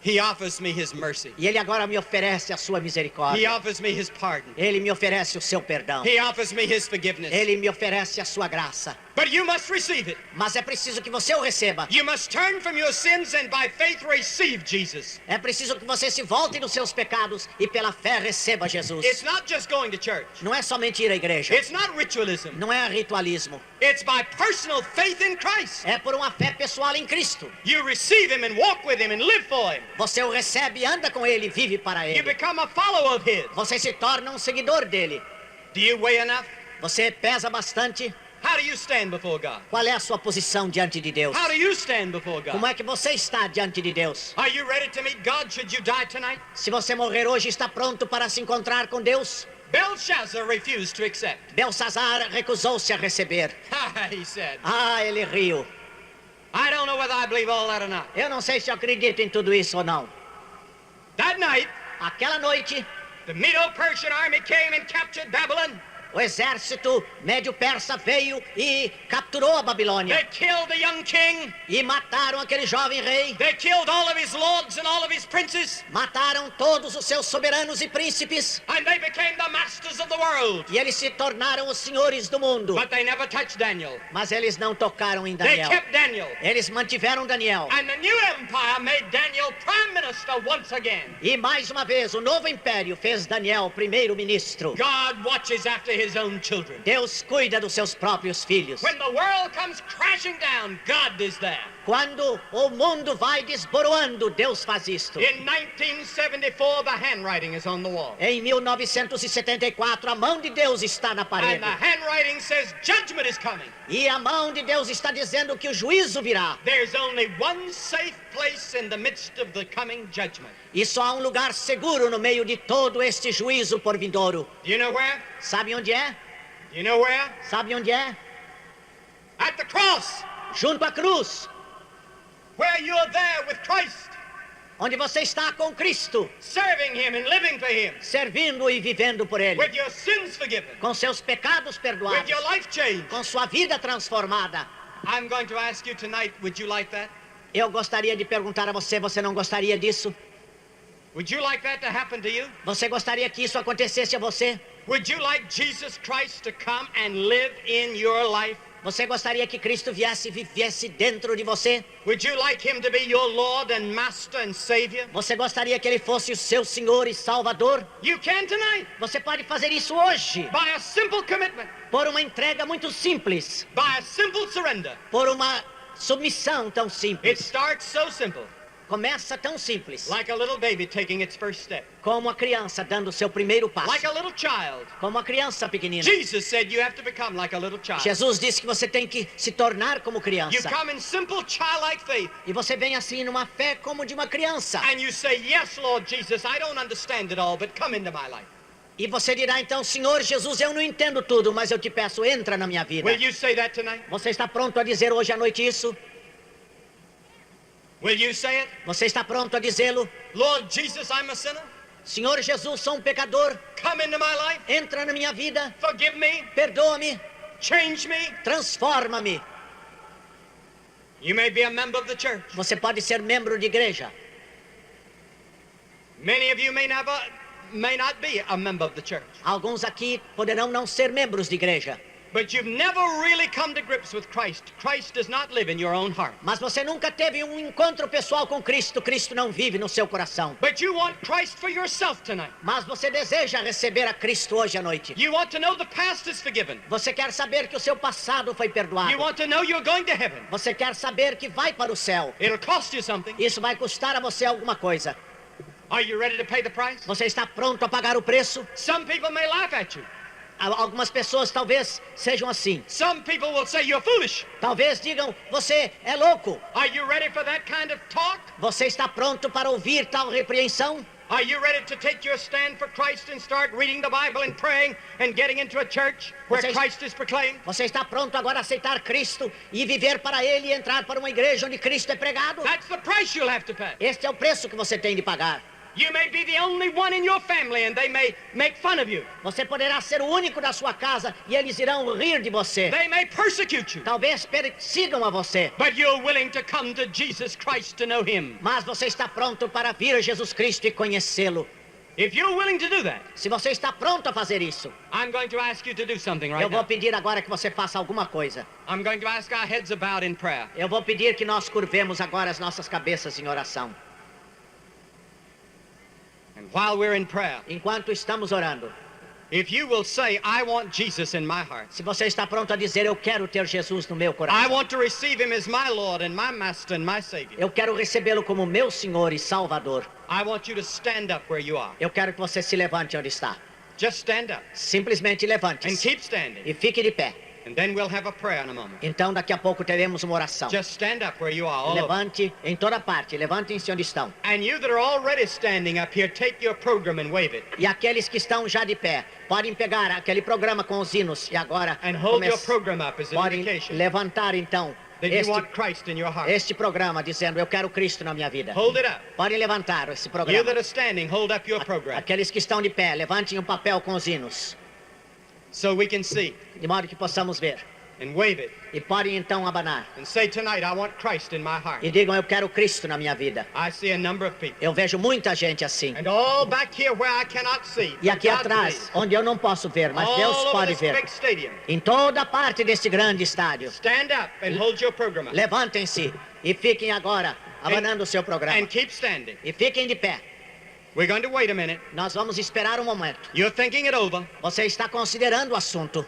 He offers me his mercy. E Ele agora me oferece a sua He misericórdia. offers me his pardon. Ele me oferece o seu perdão. He offers me his forgiveness. Ele me oferece a sua graça. But you must receive it. Mas é preciso que você o receba. You must turn from your sins and by faith receive Jesus. É preciso que você se volte dos seus pecados e pela fé receba Jesus. It's not just going to church. Não é somente ir à igreja. It's not ritualism. Não é ritualismo. It's by personal faith in Christ. É por uma fé pessoal em Cristo. You receive him and walk with him and live for him. Você o recebe, anda com Ele, vive para You Ele. become a follower of his. Você se torna um seguidor dele. Do you weigh enough? Você pesa bastante. How do you stand before God? Qual é a sua posição diante de Deus? How do you stand before Como God? é que você está diante de Deus? Are you ready to meet God should you die tonight? Se você morrer hoje, está pronto para se encontrar com Deus? Belshazzar refused to accept. Belsazar recusou-se a receber. He said, Ah, ele riu. I don't know whether I believe all that or not. Eu não sei se eu acredito em tudo isso ou não. That night, Aquela noite, the Medo-Persian army came and captured Babylon. o exército médio-persa veio e capturou a Babilônia. They killed the young king. E mataram aquele jovem rei. They killed all of his lords and all of his princes. Mataram todos os seus soberanos e príncipes. And they became the masters of the world. E eles se tornaram os senhores do mundo. But they never touched Daniel. Mas eles não tocaram em They Daniel. kept Daniel. Eles mantiveram Daniel. And the new empire made Daniel prime minister once again. E mais uma vez, o novo império fez Daniel primeiro-ministro. God watches after his own children. Deus cuida dos seus próprios filhos. When the world comes crashing down, God is there. Quando o mundo vai desboroando, Deus faz isto. In 1974, the handwriting is on the wall. Em 1974, a mão de Deus está na And parede. the handwriting says judgment is coming. E a mão de Deus está dizendo que o juízo virá. There's only one safe place in the midst of the coming judgment. E só há um lugar seguro no meio de todo este juízo por vindouro. Do you know where? Sabe onde é? Do you know where? Sabe onde é? At the cross, Junto à cruz, where you're there with Christ, onde você está com Cristo, serving him and living for him, servindo e vivendo por Ele, with your sins forgiven, com seus pecados with perdoados, your life changed. com sua vida transformada. I'm going to ask you tonight, would you like that? Eu gostaria de perguntar a você, você não gostaria disso? Would you like that to happen to you? Você gostaria que isso acontecesse a você? Would you like Jesus Christ to come and live in your life? Você gostaria que Cristo viesse e vivesse dentro de você? Would you like him to be your Lord and Master and Savior? Você gostaria que Ele fosse o seu Senhor e Salvador? You can tonight, Você pode fazer isso hoje, by a simple commitment, por uma entrega muito simples, by a simple surrender. por uma submissão tão It simples. starts so simple, Começa tão simples, like a little baby taking its first step, como a criança dando o seu primeiro passo, like a little child. como a criança pequenina. Jesus said you have to become like a little child. Jesus disse que você tem que se tornar como You criança. come in simple childlike faith E você vem assim numa fé como de uma criança. and you say, yes, Lord Jesus, I don't understand it all, but come into my life. E você dirá então, Senhor Jesus, eu não entendo tudo, mas eu te peço, entra na minha vida. Will you say that tonight? Você está pronto a dizer hoje à noite isso? Will you say it? Você está pronto a dizê-lo? Lord Jesus, I'm a sinner. Senhor Jesus, sou um pecador, Come into my life. entra na minha vida, Forgive me. perdoa-me, Change me. transforma-me. You may be a member of the church. Você pode ser membro de igreja. Many of you may not be a member of the church. Alguns aqui poderão não ser membros de igreja. But you've never really come to grips with Christ. Christ does not live in your own heart. Mas você nunca teve um encontro pessoal com Cristo. Cristo não vive no seu coração. But you want Christ for yourself tonight. Mas você deseja receber a Cristo hoje à noite. You want to know the past is forgiven. Você quer saber que o seu passado foi perdoado. You want to know you're going to heaven. Você quer saber que vai para o céu. It'll cost you something. Isso vai custar a você alguma coisa. Are you ready to pay the price? Você está pronto a pagar o preço? Some people may laugh at you. Algumas pessoas talvez sejam assim. Some people will say you're foolish. Talvez digam, você é louco. Are you ready for that kind of talk? Você está pronto para ouvir tal repreensão? Are you ready to take your stand for Christ and start reading the Bible and praying and getting into a church where Christ is proclaimed? Você está pronto agora a aceitar Cristo e viver para Ele e entrar para uma igreja onde Cristo é pregado? That's the price you'll have to pay. Este é o preço que você tem de pagar. You may be the only one in your family and they may make fun of you. Você poderá ser o único da sua casa e eles irão rir de você. They may persecute you. Talvez persigam a você. But you're willing to come to Jesus Christ to know Him. Mas você está pronto para vir a Jesus Cristo e conhecê-lo. If you're willing to do that, se você está pronto a fazer isso, I'm going to ask you to do something right eu vou now. pedir agora que você faça alguma coisa. I'm going to ask our heads about in prayer. Eu vou pedir que nós curvemos agora as nossas cabeças em oração. And while we're in prayer, enquanto estamos orando, if you will say, I want Jesus in my heart. Se você está pronto a dizer, eu quero ter Jesus no meu coração. I want to receive Him as my Lord and my Master and my Savior. Eu quero recebê-lo como meu Senhor e Salvador. I want you to stand up where you are. Eu quero que você se levante onde está. Just stand up. Simplesmente levante-se. And keep standing. E fique de pé. And then we'll have a prayer in a moment. Então daqui a pouco teremos uma oração. Just stand up where you are. All levante em toda parte, levantem-se onde estão. And you that are already standing up here, take your program and wave it. E aqueles que estão já de pé, podem pegar aquele programa com os hinos e agora and hold your program up as an podem indication. Levantar então este programa dizendo, eu quero Cristo na minha vida. Hold it up. Podem levantar esse programa. You that are standing, hold up your program. Aqueles que estão de pé, levantem um papel com os hinos. So we can see. De modo que possamos ver. And wave it. E podem então abanar. And say tonight, I want Christ in my heart. E digam, eu quero Cristo na minha vida. I see a number of people. Eu vejo muita gente assim. And all back here where I cannot see. E aqui atrás, onde eu não posso ver, mas Deus pode ver. Big stadium. Em toda parte deste grande estádio. Stand up and hold your program up. Levantem-se e fiquem agora abanando o seu programa. And keep standing. E fiquem de pé. We're going to wait a minute. Nós vamos esperar um momento. You're thinking it over. Você está considerando o assunto.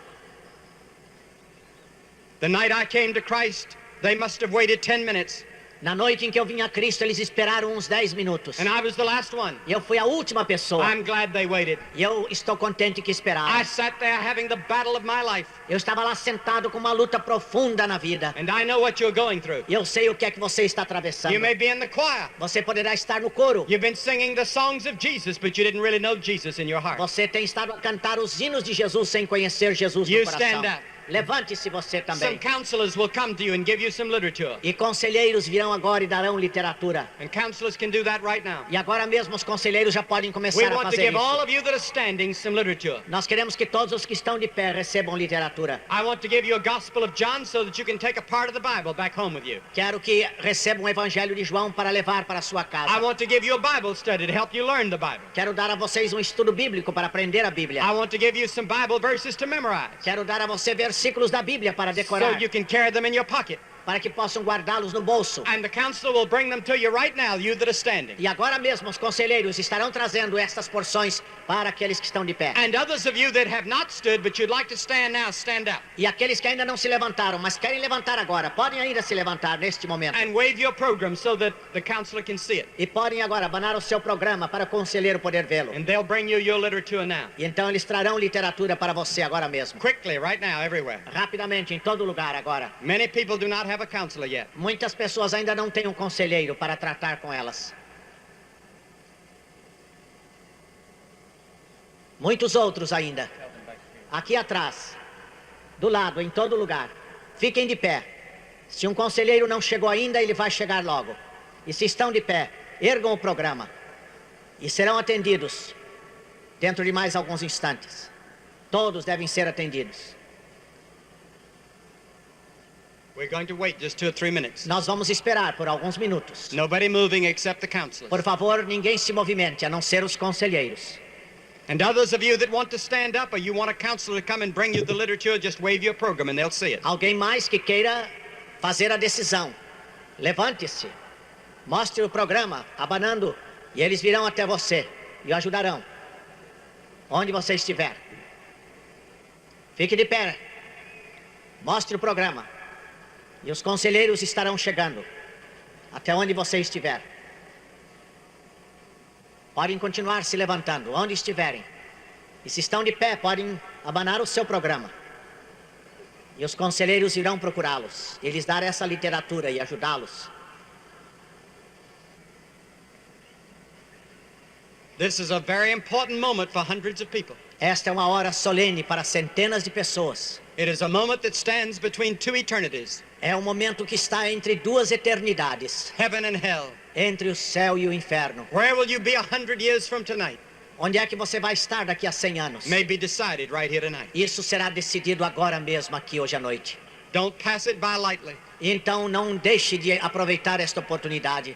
The night I came to Christ, they must have waited 10 minutes. Na noite em que eu vim a Cristo, eles esperaram uns 10 minutos. And I was the last one. E eu fui a última pessoa. I'm glad they waited. E eu estou contente que esperaram. I sat there having the battle of my life. Eu estava lá sentado com uma luta profunda na vida. And I know what you're going through. E eu sei o que é que você está atravessando. You may be in the choir. Você poderá estar no coro. You've been singing the songs of Jesus, but you didn't really know Jesus in your heart. Você tem estado a cantar os hinos de Jesus sem conhecer Jesus no coração. Stand up. Levante-se você também. Some counselors will come to you and give you some literature. E conselheiros virão agora e darão literatura. And counselors can do that right now. E agora mesmo os conselheiros já podem começar a fazer isso. We want to give all of you that are standing some literature. Nós queremos que todos os que estão de pé recebam literatura. I want to give you a Gospel of John so that you can take a part of the Bible back home with you. Quero que recebam o Evangelho de João para levar para a sua casa. I want to give you a Bible study to help you learn the Bible. Quero dar a vocês um estudo bíblico para aprender a Bíblia. I want to give you some Bible verses to memorize. Quero dar a você versículos da Bíblia para decorar. So you can carry them in your pocket. Para que possam guardá-los no bolso. And the counselor will bring them to you right now, you that are standing. E agora mesmo os conselheiros estarão trazendo estas porções para aqueles que estão de pé. And others of you that have not stood but you'd like to stand now, stand up. E aqueles que ainda não se levantaram, mas querem levantar agora, podem ainda se levantar neste momento. And wave your program so that the counselor can see it. E podem agora abanar o seu programa para o conselheiro poder vê-lo. And they'll bring you your literature now. E então eles trarão literatura para você agora mesmo. Quickly, right now, everywhere. Rapidamente, em todo lugar agora. Many people do not have a counselor yet. Muitas pessoas ainda não têm um conselheiro para tratar com elas. Muitos outros ainda. Aqui atrás, do lado, em todo lugar. Fiquem de pé. Se um conselheiro não chegou ainda, ele vai chegar logo. E se estão de pé, ergam o programa. E serão atendidos dentro de mais alguns instantes. Todos devem ser atendidos. We're going to wait just 2 or 3 minutes. Nós vamos esperar por alguns minutos. Nobody moving except the counselors. Por favor, ninguém se movimente, a não ser os conselheiros. And others of you that want to stand up or you want a counselor to come and bring you the literature, just wave your program and they'll see it. Alguém mais que queira fazer a decisão, levante-se, mostre o programa, abanando, e eles virão até você e o ajudarão, onde você estiver. Fique de pé, mostre o programa, e os conselheiros estarão chegando, até onde você estiver. Podem continuar se levantando, onde estiverem. E se estão de pé, podem abanar o seu programa. E os conselheiros irão procurá-los, e lhes dar essa literatura e ajudá-los. This is a very important moment for hundreds of people. Esta é uma hora solene para centenas de pessoas. It is a moment that stands between 2 eternities, É um momento que está entre duas eternidades, heaven and hell. entre o céu e o inferno. Where will you be 100 years from tonight? Onde é que você vai estar daqui a 100 anos? May be decided right here tonight. Isso será decidido agora mesmo, aqui hoje à noite. Don't pass it by lightly. Então não deixe de aproveitar esta oportunidade.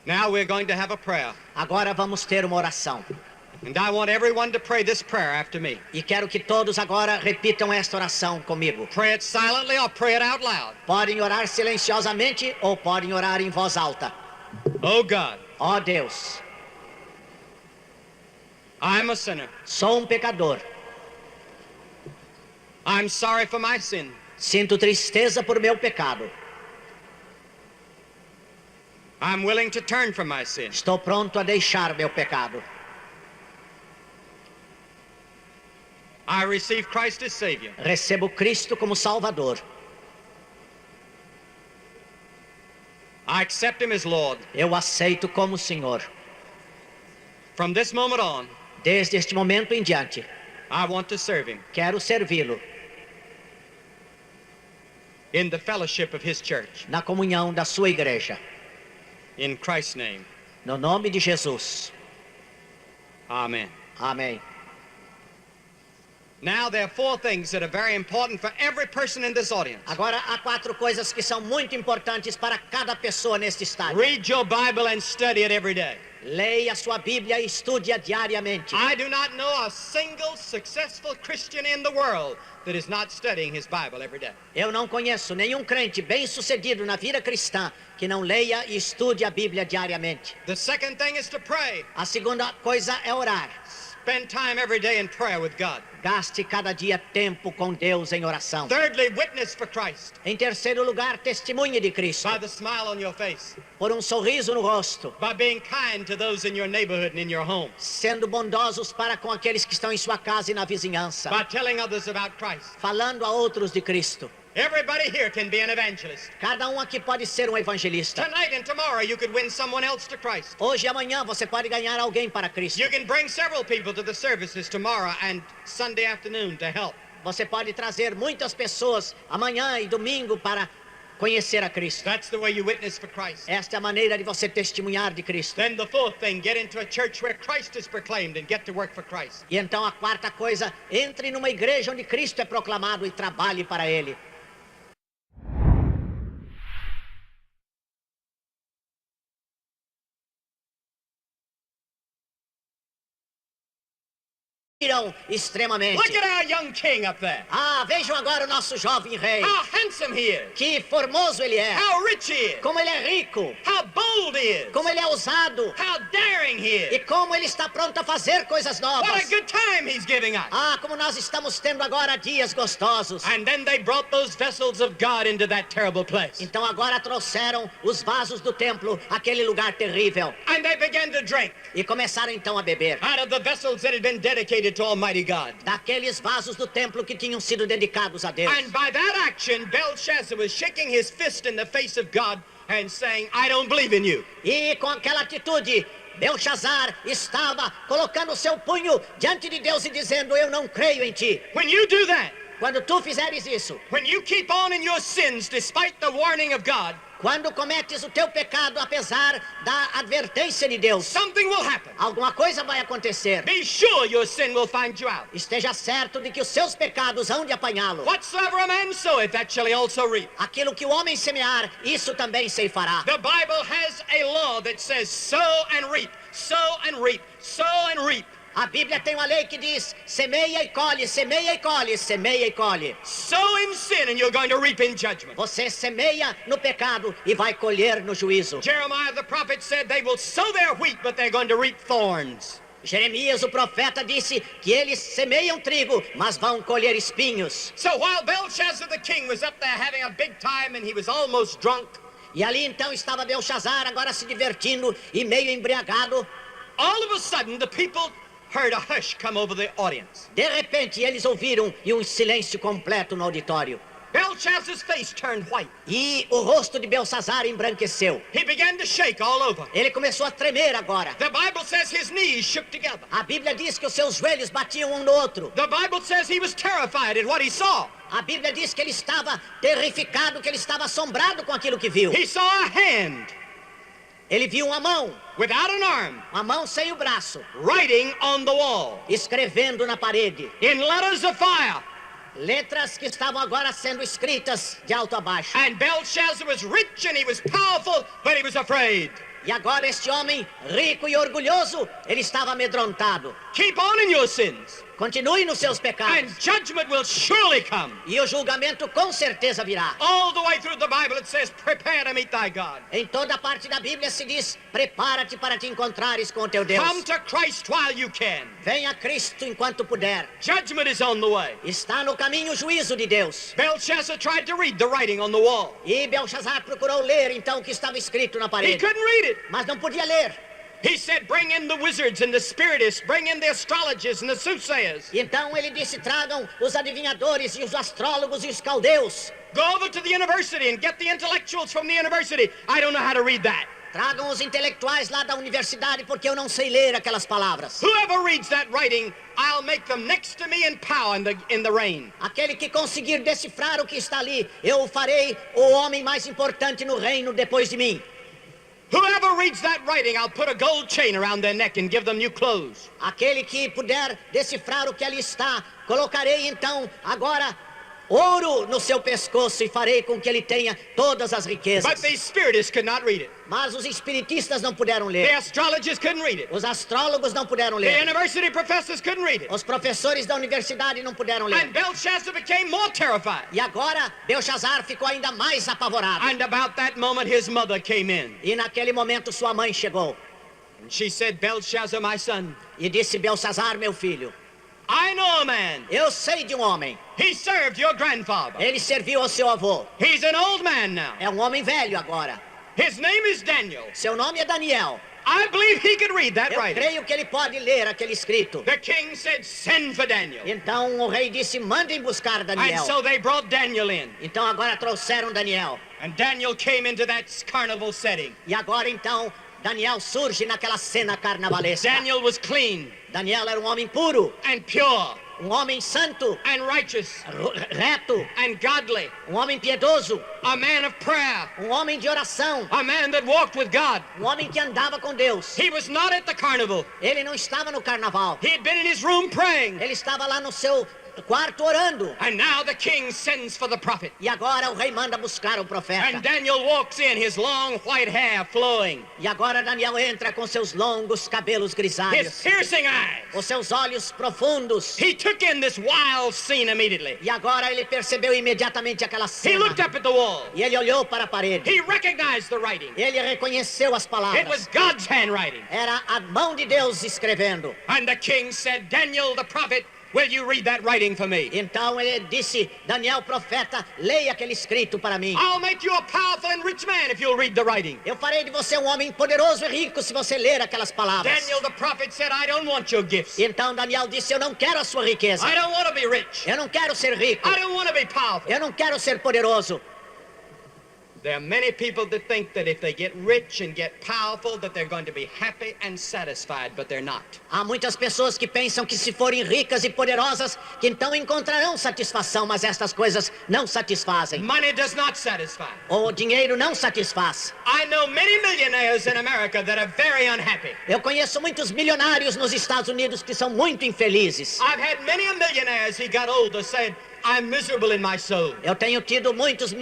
Now we're going to have a prayer. Agora vamos ter uma oração. And I want everyone to pray this prayer after me. E quero que todos agora repitam esta oração comigo. Pray it silently or pray it out loud. Podem orar silenciosamente ou podem orar em voz alta. Oh God, Ó Deus, I'm a sinner. sou pecador. I'm sorry for my sin. Sinto tristeza por meu pecado. I'm willing to turn from my sin. Estou pronto a deixar meu pecado. I receive Christ as Savior. Recebo Cristo como Salvador. I accept Him as Lord. Eu aceito como Senhor. From this moment on, Desde este momento em diante, I want to serve Him quero servi-lo in the fellowship of His church. na comunhão da sua igreja. In Christ's name, No nome de Jesus. amen. Amém. Now there are 4 things that are very important for every person in this audience. Agora há 4 coisas que são muito importantes para cada pessoa neste estádio. Read your Bible and study it every day. Leia sua Bíblia e estude-a diariamente. I do not know a single successful Christian in the world that is not studying his Bible every day. Eu não conheço nenhum crente bem-sucedido na vida cristã que não leia e estude a Bíblia diariamente. The second thing is to pray. A segunda coisa é orar. Spend time every day in prayer with God. Gaste cada dia tempo com Deus em oração. Thirdly, witness for Christ Em terceiro lugar, testemunhe de Cristo. by the smile on your face, Por sorriso no rosto, by being kind to those in your neighborhood and in your home, sendo bondosos para com aqueles que estão em sua casa e na vizinhança, by telling others about Christ. falando a outros de Cristo. Everybody here can be an evangelist. Cada aqui pode ser evangelista. Tonight and tomorrow you could win someone else to Christ. Hoje e amanhã você pode ganhar alguém para Cristo. You can bring several people to the services tomorrow and Sunday afternoon to help. Você pode trazer muitas pessoas amanhã e domingo para conhecer a Cristo. That's the way you witness for Christ. Esta é a maneira de você testemunhar de Cristo. Then the 4th thing, get into a church where Christ is proclaimed and get to work for Christ. E então a quarta coisa, entre numa igreja onde Cristo é proclamado e trabalhe para Ele. Extremamente. Look at our young king up there. Ah, vejam agora o nosso jovem rei. How handsome he is. Que formoso ele é. How rich he is. Como ele é rico. How bold he is. Como ele é ousado. How daring he E is. como ele está pronto a fazer coisas What a novas. good time he's giving us. Ah, como nós estamos tendo agora dias gostosos. And then they brought those vessels of God into that terrible place. Então agora trouxeram os vasos do templo àquele lugar terrível. And they began to drink E começaram então a beber. out of the vessels that had been dedicated to Almighty God. Daqueles vasos do templo que tinham sido dedicados a Deus. And by that action, Belshazzar was shaking his fist in the face of God and saying, I don't believe in you. E com aquela atitude, Belshazzar estava colocando seu punho diante de Deus e dizendo, eu não creio em ti. When you do that, Quando tu fizeres isso, when you keep on in your sins despite the warning of God, Quando cometes o teu pecado, apesar da advertência de Deus, something will happen. alguma coisa vai acontecer. Be sure your sin will find you out. Esteja certo de que os seus pecados hão de apanhá-lo. Whatsoever a man soweth, that shall he also reap. Aquilo que o homem semear, isso também ceifará. The Bible has a law that says sow and reap, sow and reap, sow and reap. A Bíblia tem uma lei que diz: semeia e colhe, semeia e colhe, semeia e colhe. Sow in sin and you're going to reap in judgment. Você semeia no pecado e vai colher no juízo. Jeremiah the prophet said they will sow their wheat, but they're going to reap thorns. Jeremias, o profeta, disse que eles semeiam trigo, mas vão colher espinhos. So while Belshazzar the king was up there having a big time and he was almost drunk, E ali então estava Belchazar, agora se divertindo e meio embriagado. all of a sudden the people heard a hush come over the audience. De repente eles ouviram e um silêncio completo no auditório. Belshazzar's face turned white. E o rosto de Belchazar embranqueceu. He began to shake all over. Ele começou a tremer agora. The Bible says his knees shook together. A Bíblia diz que os seus joelhos batiam um no outro. The Bible says he was terrified at what he saw. A Bíblia diz que ele estava terrificado, que ele estava assombrado com aquilo que viu. He saw a hand Ele viu uma mão uma mão sem o braço, writing on the wall escrevendo na parede. in letters of fire. Letras que estavam agora sendo escritas de alto a baixo. And Belshazzar was rich and he was powerful, but he was afraid. E agora este homem, rico e orgulhoso, ele estava amedrontado. Keep on in your sins, Continue nos seus and pecados. judgment will surely come. E o julgamento com certeza virá. All the way through the Bible it says, prepare to meet thy God. Em toda parte da Bíblia se diz: prepara-te para te encontrares com o teu Deus. Come to Christ while you can. Venha a Cristo enquanto puder. Judgment is on the way. Está no caminho o juízo de Deus. Belshazzar tried to read the writing on the wall. E Belchazar procurou ler então o que estava escrito na He parede, couldn't read it. mas não podia ler. He said, bring in the wizards and the spiritists, bring in the astrologers and the soothsayers. E então ele disse: tragam os adivinhadores e os astrólogos e os caldeus. Go over to the university and get the intellectuals from the university. I don't know how to read that. Tragam os intelectuais lá da universidade, porque eu não sei ler aquelas palavras. Whoever reads that writing, I'll make them next to me in power in the reign. Aquele que conseguir decifrar o que está ali, eu o farei o homem mais importante no reino depois de mim. Whoever reads that writing, I'll put a gold chain around their neck and give them new clothes. Aquele que puder decifrar o que ali está, colocarei então agora ouro no seu pescoço e farei com que ele tenha todas as riquezas. But these spiritists could not read it. Mas os espiritistas não puderam The ler. astrologers couldn't read it. Os astrólogos não puderam The ler. university professors couldn't read it. Os professores da universidade não puderam ler. And Belshazzar became more terrified. E agora Belchazar ficou ainda mais apavorado. And about that moment, his mother came in. E naquele momento sua mãe chegou And she said, Belshazzar, my son, e disse: Belchazar, meu filho, I know a man. eu sei de um homem. He served your grandfather. Ele serviu ao seu avô. He's an old man now. É um homem velho agora. His name is Daniel. Seu nome é Daniel. I believe he could read that Eu writing. creio que ele pode ler aquele escrito. The king said, send for Daniel. Então o rei disse: mandem buscar And Daniel. so they brought Daniel in. Então agora trouxeram Daniel. And Daniel came into that carnival setting. E agora então Daniel surge naquela cena carnavalesca. Daniel was clean Daniel era um homem puro, and pure um homem santo, and righteous reto, and godly, um homem piedoso, a man of prayer, um homem de oração, a man that walked with God. um homem que andava com Deus. He was not at the carnival. Ele não estava no carnaval. He had been in his room praying. Ele estava lá no seu quarto orando. And now the king sends for the prophet. E agora o rei manda buscar o profeta. And Daniel walks in, his long white hair flowing, E agora Daniel entra com seus longos cabelos his grisalhos, piercing eyes. os seus olhos profundos. He took in this wild scene immediately. E agora ele percebeu imediatamente aquela He cena. looked up at the wall. E ele olhou para a parede. He recognized the writing. Ele reconheceu as It palavras. was God's handwriting. Era a mão de Deus escrevendo. And the king said, Daniel the prophet, will you read that writing for me? Então ele disse: Daniel, profeta, leia aquele escrito para mim. I'll make you a powerful and rich man if you'll read the writing. Eu farei de você um homem poderoso e rico se você ler aquelas palavras. Daniel the prophet said, I don't want your gifts. Então Daniel disse: eu não quero a sua riqueza. I don't want to be rich. Eu não quero ser rico. I don't want to be powerful. Eu não quero ser poderoso. There are many people that think that if they get rich and get powerful that they're going to be happy and satisfied, but they're not. Há muitas pessoas que pensam que se forem ricas e poderosas, que então encontrarão satisfação, mas estas coisas não satisfazem. Money does not satisfy. O dinheiro não satisfaz. I know many millionaires in America that are very unhappy. Eu conheço muitos milionários nos Estados Unidos que são muito infelizes. I've had many millionaires who got older said, I'm miserable in my soul. Eu tenho tido muitos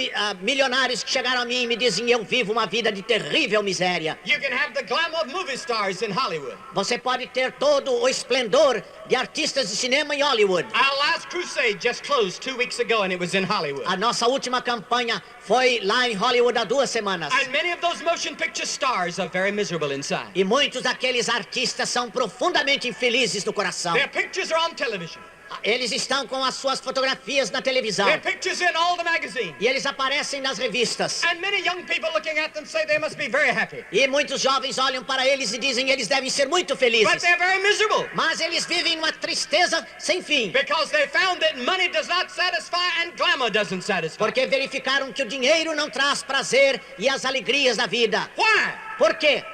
milionários que chegaram a mim e me dizem, eu vivo uma vida de terrível miséria. You can have the glamour of movie stars in Hollywood. Você pode ter todo o esplendor de artistas de cinema em Hollywood. Our last crusade just closed 2 weeks ago and it was in Hollywood. A nossa última campanha foi lá em Hollywood há 2 semanas. And many of those motion picture stars are very miserable inside. E muitos daqueles artistas são profundamente infelizes no coração. Their pictures are on television. Eles estão com as suas fotografias na televisão. Their pictures in all the magazines. E eles aparecem nas revistas. And many young people looking at them say they must be very happy. E muitos jovens olham para eles e dizem eles devem ser muito But felizes. they're very miserable. Mas eles vivem uma tristeza sem fim. Because they found that money does not satisfy and glamour doesn't satisfy. Porque verificaram que o dinheiro não traz prazer e as alegrias da vida. Why? Por quê?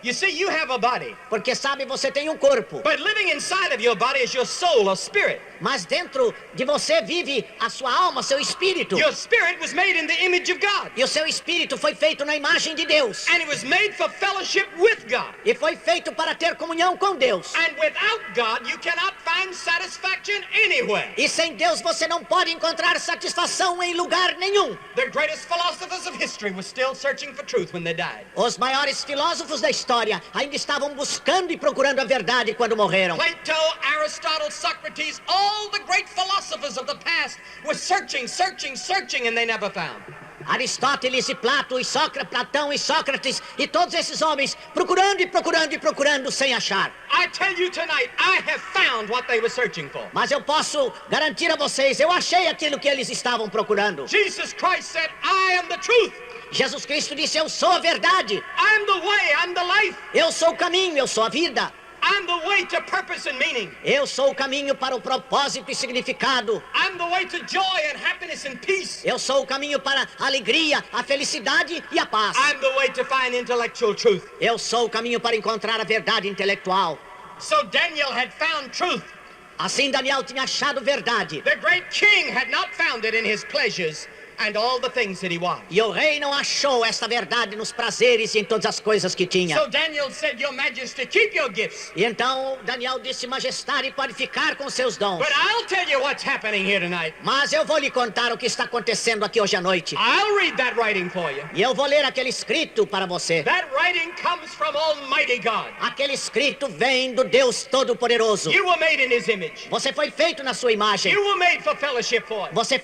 You see, you have a body. Porque sabe, você tem um corpo. But living inside of your body is your soul or spirit. Mas dentro de você vive a sua alma, seu espírito. Your spirit was made in the image of God. E o seu espírito foi feito na imagem de Deus. And it was made for fellowship with God. E foi feito para ter comunhão com Deus. And without God, you cannot find satisfaction anywhere. E sem Deus você não pode encontrar satisfação em lugar nenhum. The greatest philosophers of history were still searching for truth when they died. Os maiores filósofos da história ainda estavam buscando e procurando a verdade quando morreram. Plato, Aristotle, Socrates, all the great philosophers of the past were searching, and they never found. Aristóteles e Platão e Sócrates e todos esses homens procurando e procurando e procurando sem achar. I tell you tonight, I have found what they were searching for. Mas eu posso garantir a vocês, eu achei aquilo que eles estavam procurando. Jesus Christ said, I am the truth. Jesus Cristo disse, eu sou a verdade. I am the way, I'm the life. Eu sou o caminho, eu sou a vida. I'm the way to purpose and meaning. Eu sou o caminho para o propósito e significado. I'm the way to joy and happiness and peace. Eu sou o caminho para a alegria, a felicidade e a paz. I'm the way to find intellectual truth. Eu sou o caminho para encontrar a verdade intelectual. So Daniel had found truth. Assim Daniel tinha achado verdade. The great king had not found it in his pleasures and all the things that he was. E o rei não achou esta verdade nos prazeres e em todas as coisas que tinha. So Daniel said, Your Majesty, keep your gifts. E então Daniel disse, majestade, pode ficar com seus dons. But I'll tell you what's happening here tonight. Mas eu vou lhe contar o que está acontecendo aqui hoje à noite. I'll read that writing for you. E eu vou ler aquele escrito para você. That writing comes from Almighty God. Aquele escrito vem do Deus Todo-Poderoso. You were made in His image. Você foi feito na sua imagem. You were made for fellowship for Him. Você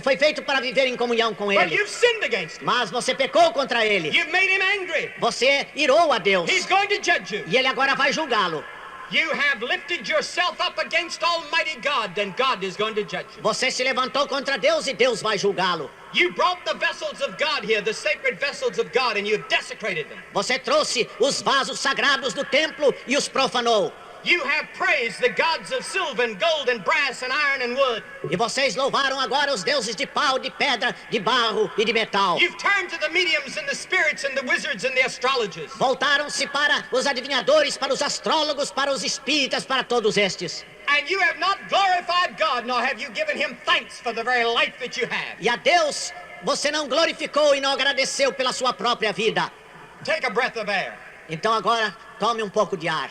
foi feito para viver em comunhão com But Ele. you've sinned against Him. Mas você pecou contra Ele. You've made Him angry. Você irou a Deus. He's going to judge you. E Ele agora vai julgá-lo. You have lifted yourself up against Almighty God, then God is going to judge you. Você se levantou contra Deus e Deus vai julgá-lo. You brought the vessels of God here, the sacred vessels of God, and you've desecrated them. Você trouxe os vasos sagrados do templo e os profanou. You have praised the gods of silver and gold and brass and iron and wood. E vocês louvaram agora os deuses de pau, de pedra, de barro e de metal. You've turned to the mediums and the spirits and the wizards and the astrologers. Voltaram-se para os adivinhadores, para os astrólogos, para os espíritas, para todos estes. And you have not glorified God, nor have you given Him thanks for the very life that you have. E a Deus você não glorificou e não agradeceu pela sua própria vida. Take a breath of air. Então agora tome um pouco de ar.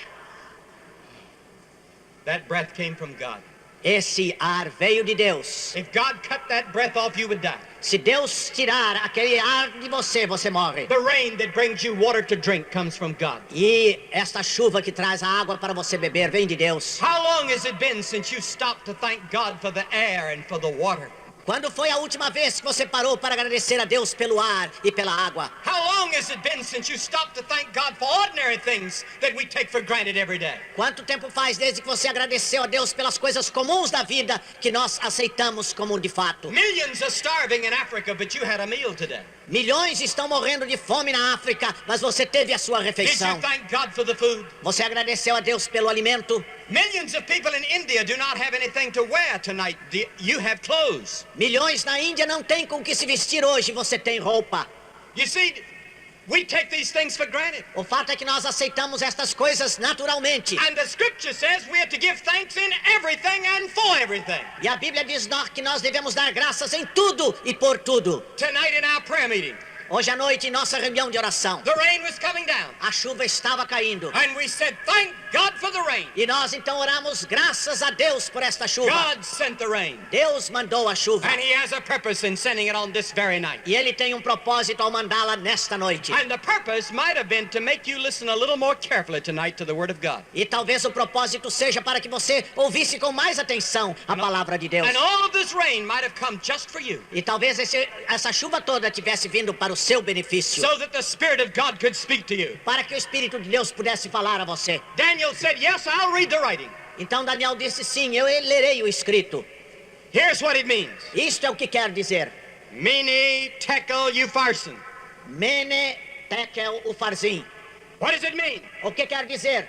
That breath came from God. Esse ar veio de Deus. If God cut that breath off, you would die. Se Deus tirar aquele ar de você, você morre. The rain that brings you water to drink comes from God. E esta chuva que traz a água para você beber vem de Deus. How long has it been since you stopped to thank God for the air and for the water? Quando foi a última vez que você parou para agradecer a Deus pelo ar e pela água? How long has it been since you stopped to thank God for ordinary things that we take for granted every day? Quanto tempo faz desde que você agradeceu a Deus pelas coisas comuns da vida que nós aceitamos como de fato? Millions are starving in Africa, but you had a meal today. Milhões estão morrendo de fome na África, mas você teve a sua Did you refeição. thank God for the food? Você agradeceu a Deus pelo alimento? Millions of people in India do not have anything to wear tonight. You have clothes. Milhões na Índia não têm com que se vestir hoje, você tem roupa. You see, we take these things for granted. O fato é que nós aceitamos estas coisas naturalmente. And the scripture says we are to give thanks in everything and for everything. E a Bíblia diz que nós devemos dar graças em tudo e por tudo. Tonight in our prayer meeting, Hoje à noite, em nossa reunião de oração, the rain was coming down. a chuva estava caindo. And we said, thank God for the rain. E nós então oramos graças a Deus por esta chuva. God sent the rain. Deus mandou a chuva. And he has a purpose in sending it on this very night. E Ele tem propósito ao mandá-la nesta noite. And the purpose might have been to make you listen a little more carefully tonight to the Word of God. E talvez o propósito seja para que você ouvisse com mais atenção a palavra de Deus. And all of this rain might have come just for you. E talvez essa chuva toda tivesse vindo para o seu benefício. So that the Spirit of God could speak to you. Para que o Espírito de Deus pudesse falar a você. Daniel said, yes, I'll read the writing. Então Daniel disse sim, eu lerei o escrito. Here's what it means. Isto é o que quer dizer. Mene, tekel, upharsin. Mene, tekel, upharsin. What does it mean? O que quer dizer?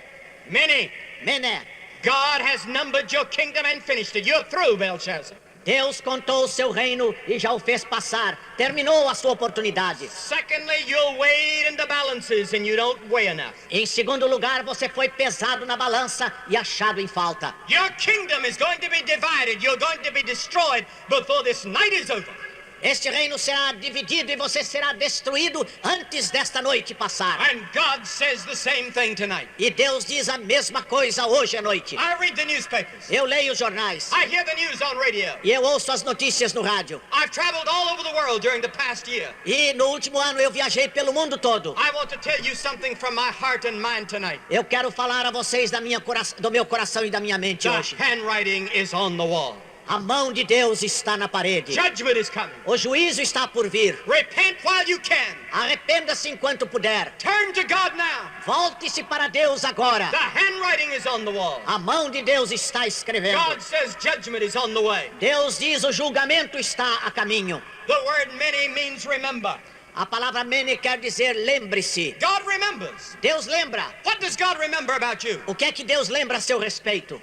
Mene. Mene. God has numbered your kingdom and finished it. You're through, Belshazzar. Deus contou o seu reino e já o fez passar. Terminou a sua oportunidade. Secondly, you're weighed in the balances and you don't weigh enough. Em segundo lugar, você foi pesado na balança e achado em falta. Your kingdom is going to be divided. You're going to be destroyed before this night is over. Este reino será dividido e você será destruído antes desta noite passar. And God says the same thing tonight. E Deus diz a mesma coisa hoje à noite. I read the newspapers. Eu leio os jornais. I hear the news on radio. E eu ouço as notícias no rádio. I've traveled all over the world during the past year. E no último ano eu viajei pelo mundo todo. I want to tell you something from my heart and mind tonight. Eu quero falar a vocês do meu coração e da minha mente The hoje. handwriting is on the wall. A mão de Deus está na parede. Judgment is coming. O juízo está por vir. Repent while you can. Arrependa-se enquanto puder. Turn to God now. Volte-se para Deus agora. The handwriting is on the wall. A mão de Deus está escrevendo. God says judgment is on the way. Deus diz o julgamento está a caminho. The word many means remember. A palavra mene quer dizer lembre-se. God remembers. Deus lembra. What does God remember about you? O que é que Deus lembra a seu respeito?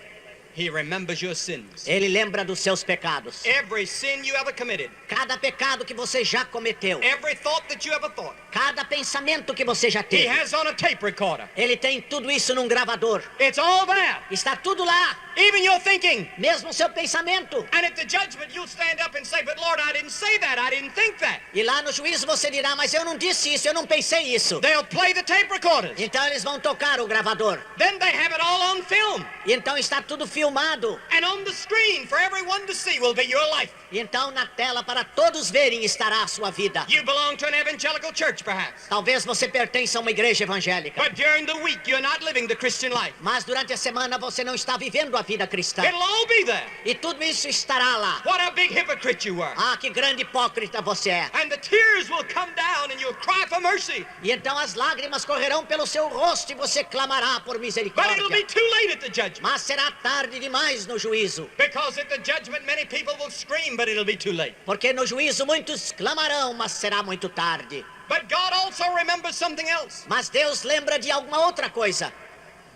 He remembers your sins. Ele lembra dos seus pecados. Every sin you ever committed. Cada pecado que você já cometeu. Every thought that you ever thought. Cada pensamento que você já He teve. has on a tape recorder. Ele tem tudo isso num gravador. It's all there. Está tudo lá. Even your thinking. Mesmo o seu pensamento. And at the judgment you'll stand up and say, but Lord, I didn't say that. I didn't think that. E lá no juízo você dirá, mas eu não disse isso, eu não pensei isso. They'll play the tape recorders. Então eles vão tocar o gravador. Then they have it all on film. E então está tudo filmado. And on the screen for everyone to see will be your life. E então na tela para todos verem estará a sua vida. You belong to an evangelical church, perhaps. Talvez você pertença a uma igreja evangélica. But during the week, you're not living the Christian life. Mas durante a semana você não está vivendo a vida cristã. It'll all be there. E tudo isso estará lá. What a big hypocrite you were. Ah, que grande hipócrita você é. And the tears will come down and you'll cry for mercy. E então as lágrimas correrão pelo seu rosto e você clamará por But misericórdia. it'll be too late at the judgment. Mas será tarde demais no juízo. Because at the judgment, many people will scream, but it'll be too late. Porque no juízo muitos clamarão, mas será muito tarde. But God also remembers something else. Mas Deus lembra de alguma outra coisa.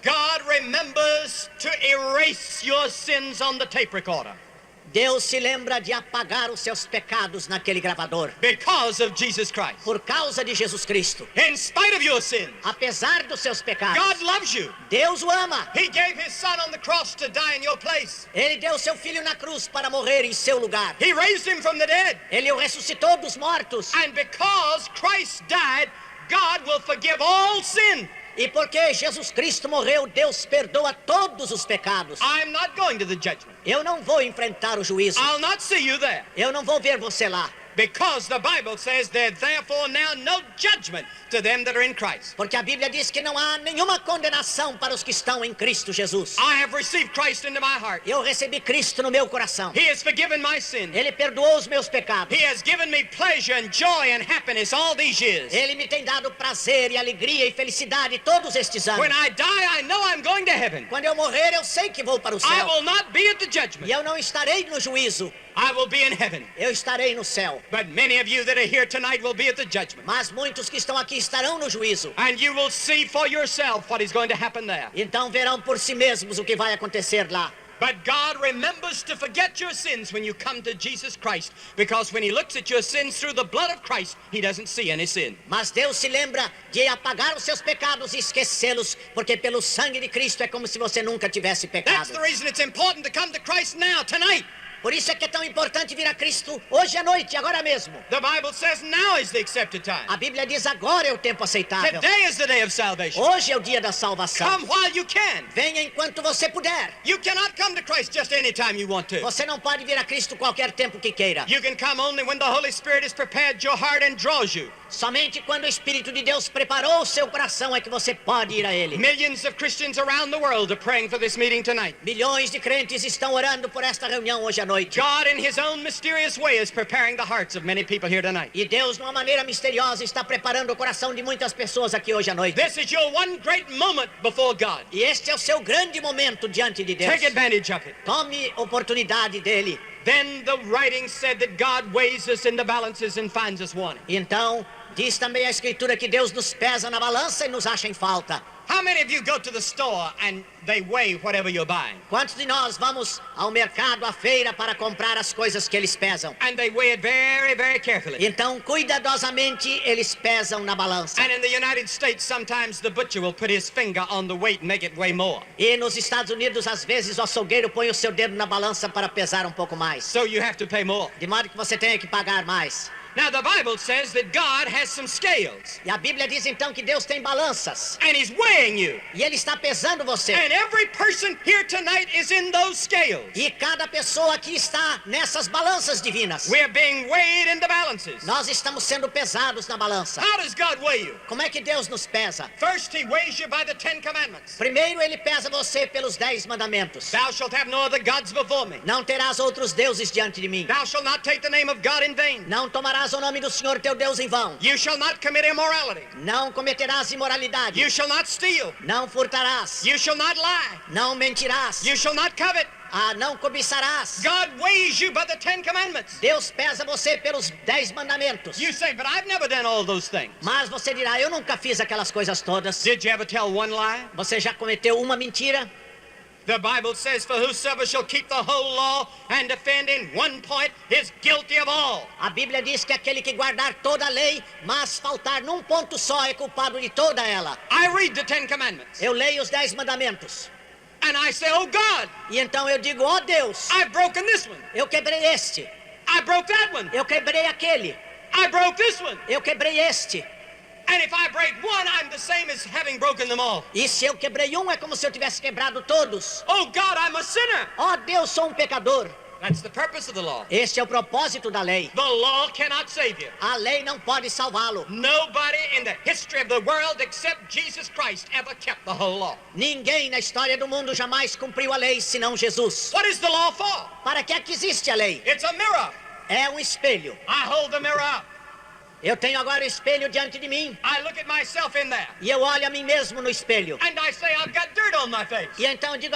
God remembers to erase your sins on the tape recorder. Deus se lembra de apagar os seus pecados naquele gravador. Because of Jesus Christ. Por causa de Jesus Cristo. In spite of your sins. Apesar dos seus pecados. God loves you. Deus o ama. He gave his son on the cross to die in your place. Ele deu seu filho na cruz para morrer em seu lugar. He raised him from the dead. Ele o ressuscitou dos mortos. And because Christ died, God will forgive all sin. E porque Jesus Cristo morreu, Deus perdoa todos os pecados. I'm not going to the judgment. Eu não vou enfrentar o juízo. I'll not see you there. Eu não vou ver você lá. Because the Bible says there's therefore now no judgment to them that are in Christ. Porque a Bíblia diz que não há nenhuma condenação para os que estão em Cristo Jesus. I have received Christ into my heart. Eu recebi Cristo no meu coração. He has forgiven my sin. Ele perdoou os meus pecados. He has given me pleasure and joy and happiness all these years. Ele me tem dado prazer e alegria e felicidade todos estes anos. When I die, I know I'm going to heaven. Quando eu morrer, eu sei que vou para o I céu. will not be at the E judgment. eu não estarei no juízo. I will be in heaven. Eu estarei no céu. But many of you that are here tonight will be at the judgment. Mas muitos que estão aqui estarão no juízo. And you will see for yourself what is going to happen there. Então verão por si mesmos o que vai acontecer lá. But God remembers to forget your sins when you come to Jesus Christ, because when he looks at your sins through the blood of Christ, he doesn't see any sin. Mas Deus se lembra de apagar os seus pecados e esquecê-los, porque pelo sangue de Cristo é como se você nunca tivesse That's pecado. the reason it's important to come to Christ now, tonight. Por isso é que é tão importante vir a Cristo hoje à noite, agora mesmo. The Bible says now is the accepted time. A Bíblia diz agora é o tempo aceitável. Today is the day of salvation. Hoje é o dia da salvação. Come while you can. Venha enquanto você puder. You cannot come to Christ just any time you want to. Você não pode vir a Cristo qualquer tempo que queira. You can come only when the Holy Spirit has prepared your heart and draws you. Somente quando o Espírito de Deus preparou o seu coração é que você pode ir a Ele. Millions of Christians around the world are praying for this meeting tonight. Milhões de crentes estão orando por esta reunião hoje à noite. God in his own mysterious way is preparing the hearts of many people here tonight. E Deus, de uma maneira misteriosa, está preparando o coração de muitas pessoas aqui hoje à noite. This is your one great moment before God. E este é o seu grande momento diante de Deus. Take advantage of it. Tome oportunidade dele. Then the writing said that God weighs us in the balances and finds us wanting. Então, diz também a Escritura que Deus nos pesa na balança e nos acha em falta. How many of you go to the store and they weigh whatever you're buying? Quantos de nós vamos ao mercado, à feira, para comprar as coisas que eles pesam? And they weigh it very, very carefully. Então, cuidadosamente, eles pesam na balança. And in the United States, sometimes the butcher will put his finger on the weight and make it weigh more. E nos Estados Unidos, às vezes, o açougueiro põe o seu dedo na balança para pesar um pouco mais. So you have to pay more. De modo que você tenha que pagar mais. Now the Bible says that God has some scales. E a Bíblia diz então que Deus tem balanças. And he's weighing you. E Ele está pesando você. And every person here tonight is in those scales. E cada pessoa aqui está nessas balanças divinas. We're being weighed in the balances. Nós estamos sendo pesados na balança. How does God weigh you? Como é que Deus nos pesa? First, he weighs you by the 10 commandments. Primeiro, Ele pesa você pelos 10 mandamentos. Thou shalt have no other gods before me. Não terás outros deuses diante de mim. Thou shalt not take the name of God in vain. Não tomarás o nome do Senhor teu Deus em vão. You shall not commit immorality. Não cometerás imoralidade. You shall not steal. Não furtarás. You shall not lie. Não mentirás. You shall not covet. Não cobiçarás. God weighs you by the 10 commandments. Deus pesa você pelos 10 mandamentos. You say, but I've never done all those things. Mas você dirá, eu nunca fiz aquelas coisas todas. Did you ever tell one lie? Você já cometeu uma mentira? The Bible says, for whosoever shall keep the whole law and offend in one point is guilty of all. A Bíblia diz que aquele que guardar toda a lei, mas faltar num ponto só, é culpado de toda ela. I read the 10 commandments. Eu leio os 10 mandamentos. And I say, oh God, E então eu digo, ó Deus, I've broken this one. eu quebrei este. I broke that one. Eu quebrei aquele. I broke this one. Eu quebrei este. And if I break one, I'm the same as having broken them all. E se eu quebrei um, é como se eu tivesse quebrado todos. Oh God, I'm a sinner. Ó Deus, sou um pecador. That's the purpose of the law. Este é o propósito da lei. The law cannot save you. A lei não pode salvá-lo. Nobody in the history of the world except Jesus Christ ever kept the whole law. Ninguém na história do mundo jamais cumpriu a lei senão Jesus. What is the law for? Para que é que existe a lei? It's a mirror. É um espelho. I hold the mirror up. Eu tenho agora o espelho diante de mim. I look at myself in there. E eu olho a mim mesmo no espelho. And I say, I've got dirt on my face. E então eu digo,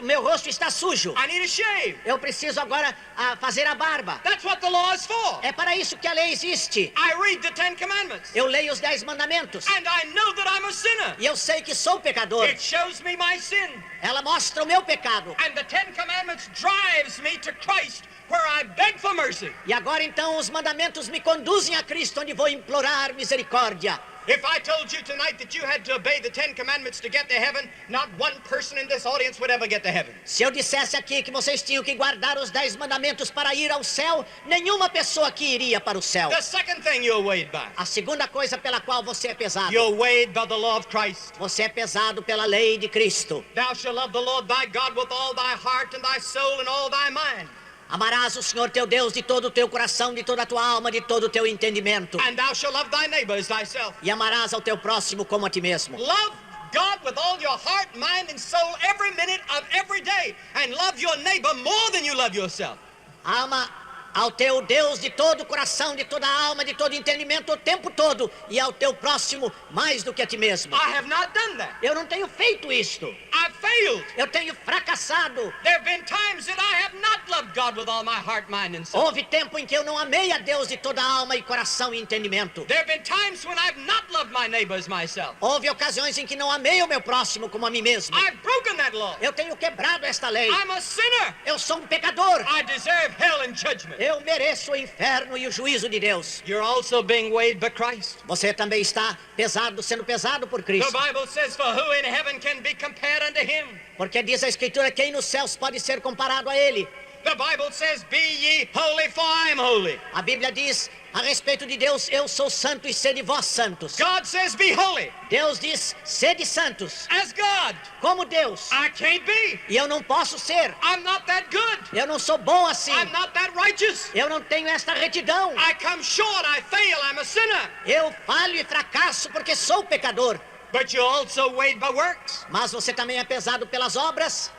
meu rosto está sujo. I need a shave. Eu preciso agora fazer a barba. That's what the law is for. É para isso que a lei existe. I read the 10 commandments. Eu leio os 10 mandamentos. And I know that I'm a sinner. E eu sei que sou pecador. It shows me my sin. Ela mostra o meu pecado. And the 10 commandments drives me to Christ, where I beg for mercy. E agora então os mandamentos me conduzem a Cristo, onde vou implorar misericórdia. If I told you tonight that you had to obey the 10 commandments to get to heaven, not one person in this audience would ever get to heaven. Se eu dissesse aqui que vocês tinham que guardar os 10 mandamentos para ir ao céu, nenhuma pessoa aqui iria para o céu. The second thing you're weighed by. A segunda coisa pela qual você é pesado. You're weighed by the law of Christ. Você é pesado pela lei de Cristo. Thou shalt love the Lord thy God with all thy heart and thy soul and all thy mind. Amarás o Senhor teu Deus de todo o teu coração, de toda a tua alma, de todo o teu entendimento. And thou shalt love thy neighbor as thyself. E amarás ao teu próximo como a ti mesmo. Love God with all your heart, mind, and soul every minute of every day. And love your neighbor more than you love yourself. Ama ao teu Deus de todo o coração, de toda a alma, de todo o entendimento o tempo todo. E ao teu próximo mais do que a ti mesmo. I have not done that. Eu não tenho feito isto. I've failed. Eu tenho fracassado. There have been times that I have not loved loved God with all my heart, mind, and soul. Houve tempo em que eu não amei a Deus de toda a alma e coração e entendimento. There have been times when I've not loved my neighbor as myself. Houve ocasiões em que não amei o meu próximo como a mim mesmo. I've broken that law. Eu tenho quebrado esta lei. I'm a sinner. Eu sou um pecador. I deserve hell and judgment. Eu mereço o inferno e o juízo de Deus. You're also being weighed by Christ. Você também está pesado, sendo pesado por The Cristo. Bible says, for who in heaven can be compared unto him? Porque diz a Escritura, quem nos céus pode ser comparado a Ele? The Bible says, be ye holy, for I am holy. A Bíblia diz a respeito de Deus, eu sou santo e sede vós santos. God says, be holy. Deus diz, sede santos. As God, Como Deus. I can't be. E eu não posso ser. I'm not that good. Eu não sou bom assim. I'm not that righteous. Eu não tenho esta retidão. I come short, I fail, I'm a sinner. Eu falho e fracasso porque sou pecador. But you're also weighed by works. Mas você também é pesado pelas obras.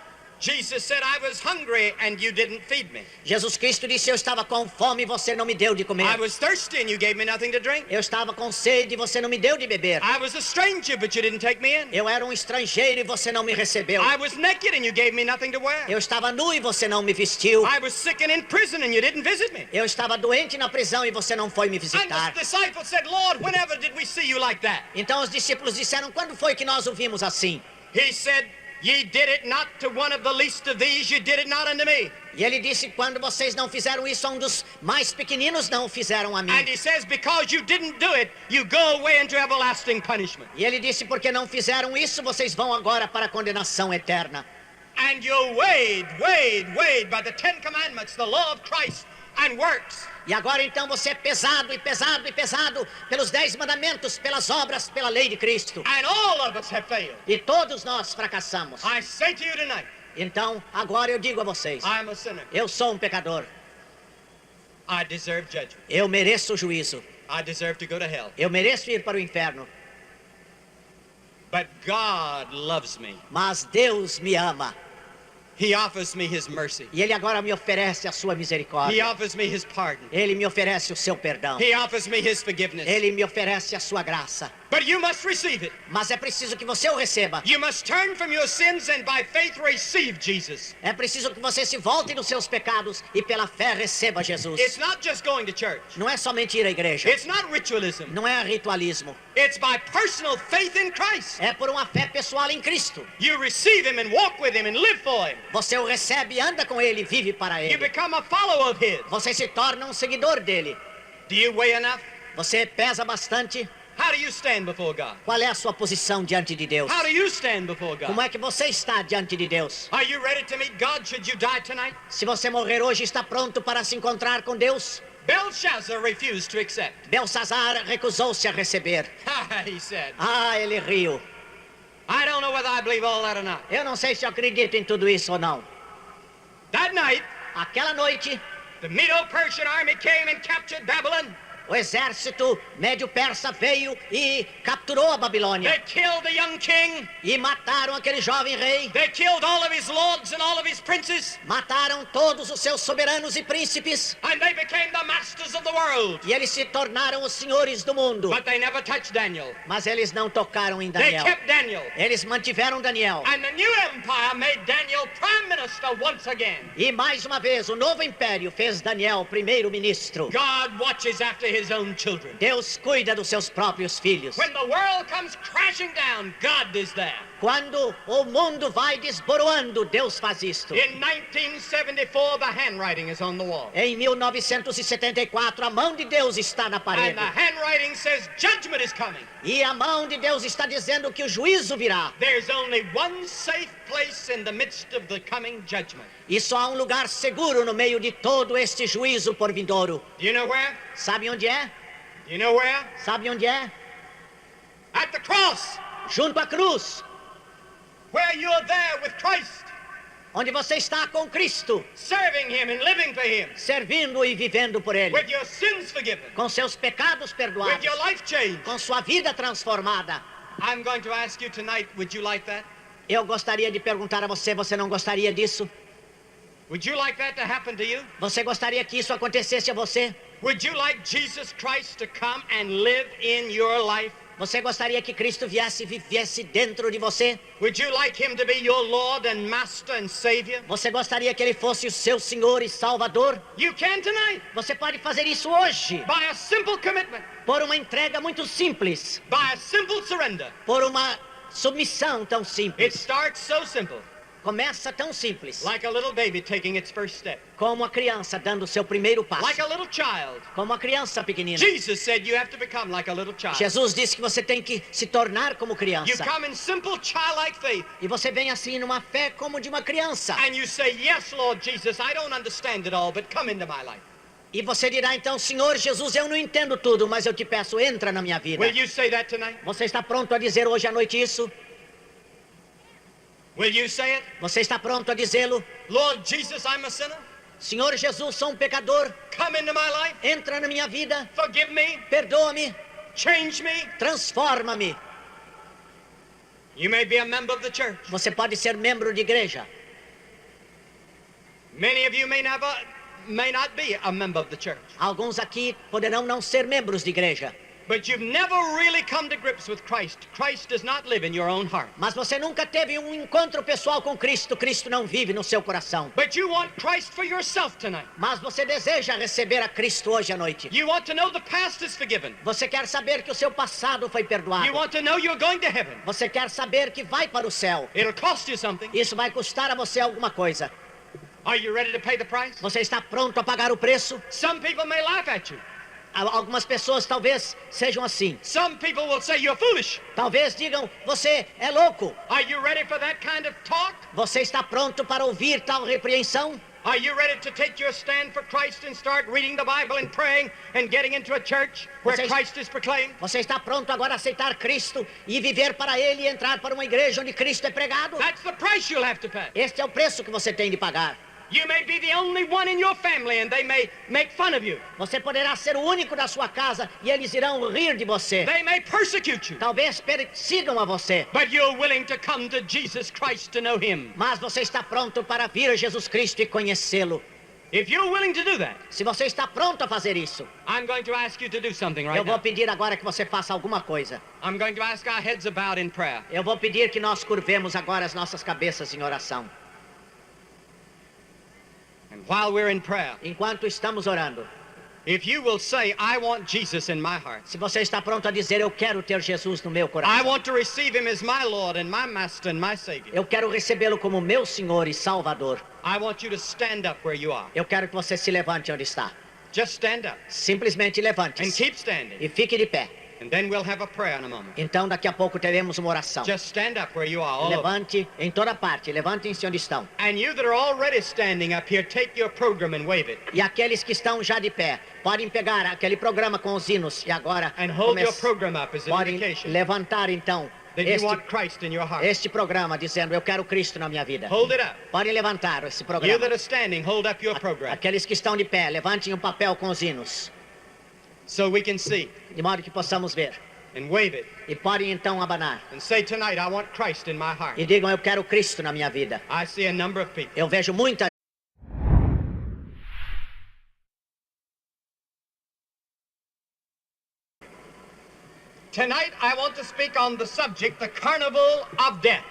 Jesus said, I was hungry and you didn't feed me. Jesus Cristo disse, eu estava com fome e você não me deu de comer. I was thirsty and you gave me nothing to drink. Eu estava com sede e você não me deu de beber. I was a stranger, but you didn't take me in. Eu era um estrangeiro e você não me recebeu. I was naked and you gave me nothing to wear. Eu estava nu e você não me vestiu. I was sick and in prison and you didn't visit me. Eu estava doente na prisão e você não foi me And visitar. the disciples said, Lord, whenever did we see you like that? Então os discípulos disseram, quando foi que nós o vimos assim? He said, ye did it not to one of the least of these, you did it not unto me. E ele disse, quando vocês não fizeram isso a um dos mais pequeninos, não o fizeram a mim. And he says, because you didn't do it, you go away into everlasting punishment. E ele disse, porque não fizeram isso, vocês vão agora para a condenação eterna. And you're weighed by the 10 commandments, the law of Christ and works. E agora então você é pesado e pesado e pesado pelos 10 mandamentos, pelas obras, pela lei de Cristo. And all of us have failed. E todos nós fracassamos. I say to you tonight, Então, agora eu digo a vocês, I'm a sinner. eu sou um pecador. I deserve judgment. Eu mereço o juízo. I deserve to go to hell. Eu mereço ir para o inferno. But God loves me. Mas Deus me ama. He offers me his mercy. E Ele agora me oferece a sua He misericórdia. offers me his pardon. Ele me oferece o seu perdão. He offers me his forgiveness. Ele me oferece a sua graça. But you must receive it. Mas é preciso que você o receba. You must turn from your sins and by faith receive Jesus. É preciso que você se volte dos seus pecados e pela fé receba Jesus. It's not just going to church. Não é somente ir à igreja. It's not ritualism. Não é ritualismo. It's by personal faith in Christ. É por uma fé pessoal em Cristo. You receive him and walk with him and live for him. Você o recebe, anda com Ele, vive para You Ele. become a follower of his. Você se torna um seguidor dele. Do you weigh enough? Você pesa bastante. How do you stand before God? Qual é a sua posição diante de Deus? How do you stand before Como God? é que você está diante de Deus? Are you ready to meet God should you die tonight? Se você morrer hoje, está pronto para se encontrar com Deus? Belshazzar refused to accept. Belsazar recusou-se a receber. He said, Ah, ele riu. I don't know whether I believe all that or not. Eu não sei se eu acredito em tudo isso ou não. That night, Aquela noite, the Medo-Persian army came and captured Babylon. o exército médio-persa veio e capturou a Babilônia. They killed the young king. E mataram aquele jovem rei. They killed all of his lords and all of his princes. Mataram todos os seus soberanos e príncipes. And they became the masters of the world. E eles se tornaram os senhores do mundo. But they never touched Daniel. Mas eles não tocaram em They Daniel. kept Daniel. Eles mantiveram Daniel. And the new empire made Daniel prime minister once again. E mais uma vez, o novo império fez Daniel primeiro-ministro. God watches after his own children. Deus cuida dos seus próprios filhos. When the world comes crashing down, God is there. Quando o mundo vai desboroando, Deus faz isto. In 1974, the handwriting is on the wall. Em 1974, a mão de Deus está na And parede. the handwriting says judgment is coming. E a mão de Deus está dizendo que o juízo virá. There's only one safe place in the midst of the coming judgment. E só há um lugar seguro no meio de todo este juízo por vindouro. Do you know where? Sabe onde é? Do you know where? Sabe onde é? At the cross, Junto à cruz, where you're there with Christ, onde você está com Cristo, serving him and living for him, servindo e vivendo por Ele, with your sins forgiven, com seus pecados with perdoados, your life changed. com sua vida transformada. I'm going to ask you tonight, would you like that? Eu gostaria de perguntar a você, você não gostaria disso? Would you like that to happen to you? Você gostaria que isso acontecesse a você? Would you like Jesus Christ to come and live in your life? Você gostaria que Cristo viesse e vivesse dentro de você? Would you like him to be your Lord and Master and Savior? Você gostaria que ele fosse o seu Senhor e Salvador? You can tonight. Você pode fazer isso hoje, By a simple commitment. por uma entrega muito simples, By a simple surrender. por uma submissão tão It simples. starts so simple. Começa tão simples, Like a little baby taking its first step. como a criança dando o seu primeiro passo, Like a little child. como a criança pequenina. Jesus said you have to become like a little child. Jesus disse que você tem que se tornar como You criança. come in simple childlike faith. E você vem assim numa fé como de uma criança. And you say, yes, Lord Jesus, I don't understand it all, but come into my life. E você dirá então, Senhor Jesus, eu não entendo tudo, mas eu te peço, entra na minha vida. Will you say that tonight? Você está pronto a dizer hoje à noite isso? Will you say it? Você está pronto a dizê-lo? Lord Jesus, I'm a sinner. Senhor Jesus, sou um pecador, Come into my life. entra na minha vida, Forgive me. perdoa-me, Change me. transforma-me. You may be a member of the church. Você pode ser membro de igreja. Many of you may not be a member of the church. Alguns aqui poderão não ser membros de igreja. But you've never really come to grips with Christ. Christ does not live in your own heart. Mas você nunca teve um encontro pessoal com Cristo. Cristo não vive no seu coração. But you want Christ for yourself tonight. Mas você deseja receber a Cristo hoje à noite. You want to know the past is forgiven. Você quer saber que o seu passado foi perdoado. You want to know you're going to heaven. Você quer saber que vai para o céu. It'll cost you something. Isso vai custar a você alguma coisa. Are you ready to pay the price? Você está pronto a pagar o preço? Some people may laugh at you. Algumas pessoas talvez sejam assim. Some people will say you're foolish. Talvez digam, você é louco. Are you ready for that kind of talk? Você está pronto para ouvir tal repreensão? Are you ready to take your stand for Christ and start reading the Bible and praying and getting into a church where Vocês- Christ is proclaimed? Você está pronto agora a aceitar Cristo e viver para Ele e entrar para uma igreja onde Cristo é pregado? That's the price you'll have to pay. Este é o preço que você tem de pagar. You may be the only one in your family and they may make fun of you. Você poderá ser o único da sua casa e eles irão rir de você. They may persecute you. Talvez persigam a você. But you're willing to come to Jesus Christ to know Him. Mas você está pronto para vir a Jesus Cristo e conhecê-lo. If you're willing to do that, Se você está pronto a fazer isso, I'm going to ask you to do something eu right vou now. pedir agora que você faça alguma coisa. I'm going to ask our heads about in prayer. Eu vou pedir que nós curvemos agora as nossas cabeças em oração. And while we're in prayer, Enquanto estamos orando, if you will say, I want Jesus in my heart. se você está pronto a dizer, eu quero ter Jesus no meu I coração. want to receive Him as my Lord and my Master and my Savior. Eu quero recebê-lo como meu Senhor e Salvador. I want you to stand up where you are. Eu quero que você se levante onde está. Just stand up Simplesmente and levante-se keep standing. e fique de pé. And then we'll have a prayer in a moment. Então daqui a pouco teremos uma oração. Just stand up where you are, all over. Levante em toda parte, levantem-se onde estão. And you that are already standing up here, take your program and wave it. E aqueles que estão já de pé, podem pegar aquele programa com os hinos e agora And hold your comece- program up as an podem indication levantar então that you este, want Christ in your heart. este programa dizendo, eu quero Cristo na minha vida. Hold it up. Podem levantar esse You programa. that are standing, hold up your program Aqueles que estão de pé, levantem um papel com os hinos, so we can see de modo que possamos ver. and wave it E podem então abanar. and say tonight, I want Christ in my heart. E digam, eu quero Cristo na minha vida. I see a number of people. Eu vejo muita Tonight, I want to speak on the subject, the carnival of death.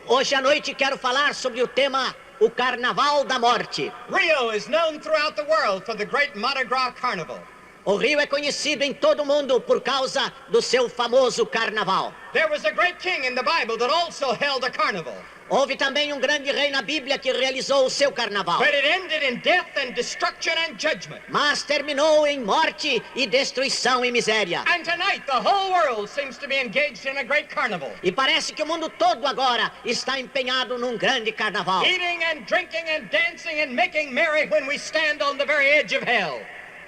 Hoje à noite quero falar sobre o tema, o Carnaval da Morte. Rio is known throughout the world for the great Mardi Gras carnival. O Rio é conhecido em todo o mundo por causa do seu famoso carnaval. There was a great king in the Bible that also held a carnival, Houve também um grande rei na Bíblia que realizou o seu carnaval. but it ended in death and destruction and judgment. Mas terminou em morte e destruição e miséria. And tonight, the whole world seems to be engaged in a great carnival. E parece que o mundo todo agora está empenhado num grande carnaval. Eating and drinking and dancing and making merry when we stand on the very edge of hell.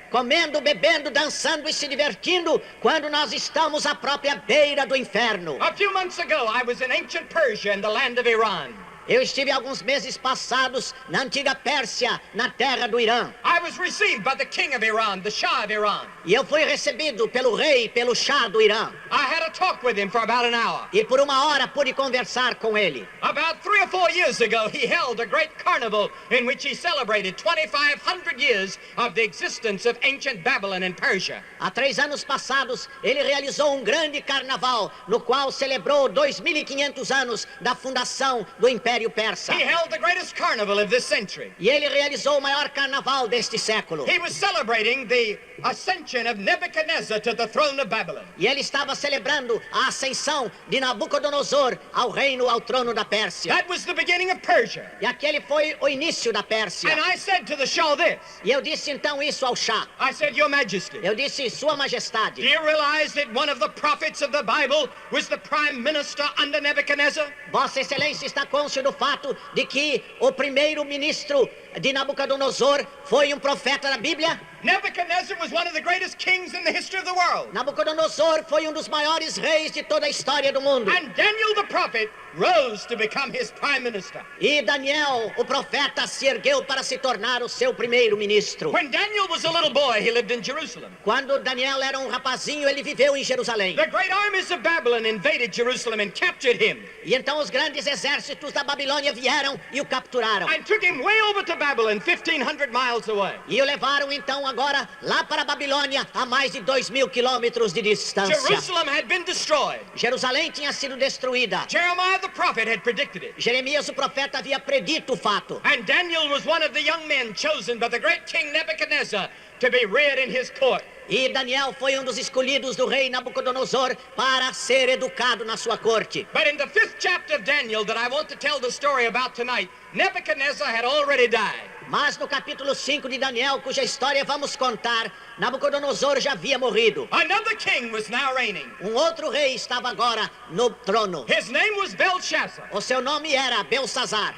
Comendo, bebendo, dançando e se divertindo quando nós estamos à própria beira do inferno. A few months ago, I was in ancient Persia in the land of Iran. Eu estive alguns meses passados na antiga Pérsia, na terra do Irã. I I was received by the king of Iran, the Shah of Iran. E eu fui recebido pelo rei, pelo chá do Irã. I had a talk with him for about an hour. E por uma hora pude conversar com ele. About 3 or 4 years ago, he held a great carnival in which he celebrated 2,500 years of the existence of ancient Babylon and Persia. Há 3 anos passados, ele realizou um grande carnaval, no qual celebrou 2.500 anos da fundação do Império Persa. He held the greatest carnival of this century. E ele realizou o maior carnaval deste século. He was celebrating the ascension of Nebuchadnezzar to the throne of Babylon. E ele estava celebrando a ascensão de Nabucodonosor ao reino, ao trono da Pérsia. That was the beginning of Persia. E aquele foi o início da Pérsia. And I said to the Shah this. E eu disse então isso ao chá. I said, Your Majesty, Eu disse, Sua do Majestade, you realize that one of the prophets of the Bible was the prime minister under Nebuchadnezzar? Vossa Excelência está consciente do fato de que o primeiro-ministro de Nabucodonosor foi um profeta da Bíblia? Nebuchadnezzar was one of the greatest kings in the history of the world. Nabucodonosor foi um dos maiores reis de toda a história do mundo. And Daniel the prophet rose to become his prime minister. E Daniel, o profeta, se ergueu para se tornar o seu primeiro-ministro. When Daniel was a little boy, he lived in Jerusalem. Quando Daniel era um rapazinho, ele viveu em Jerusalém. The great armies of Babylon invaded Jerusalem and captured him E então os grandes exércitos da Babilônia vieram e o capturaram. and took him way over to Babylon, 1,500 miles away. E o levaram então agora lá para a Babilônia, a mais de 2.000 quilômetros de distância. Jerusalem had been destroyed. Jerusalém tinha sido destruída. Jeremiah the prophet had predicted it. Jeremias, o profeta, havia predito o fato. And Daniel was one of the young men chosen by the great king Nebuchadnezzar to be reared in his court. E Daniel foi um dos escolhidos do rei Nabucodonosor para ser educado na sua corte. But in the 5th chapter of Daniel that I want to tell the story about tonight, Nebuchadnezzar had already died. Mas no capítulo 5 de Daniel, cuja história vamos contar, Nabucodonosor já havia morrido. Another king was now reigning. Um outro rei estava agora no trono. His name was Belshazzar. O seu nome era Belsazar.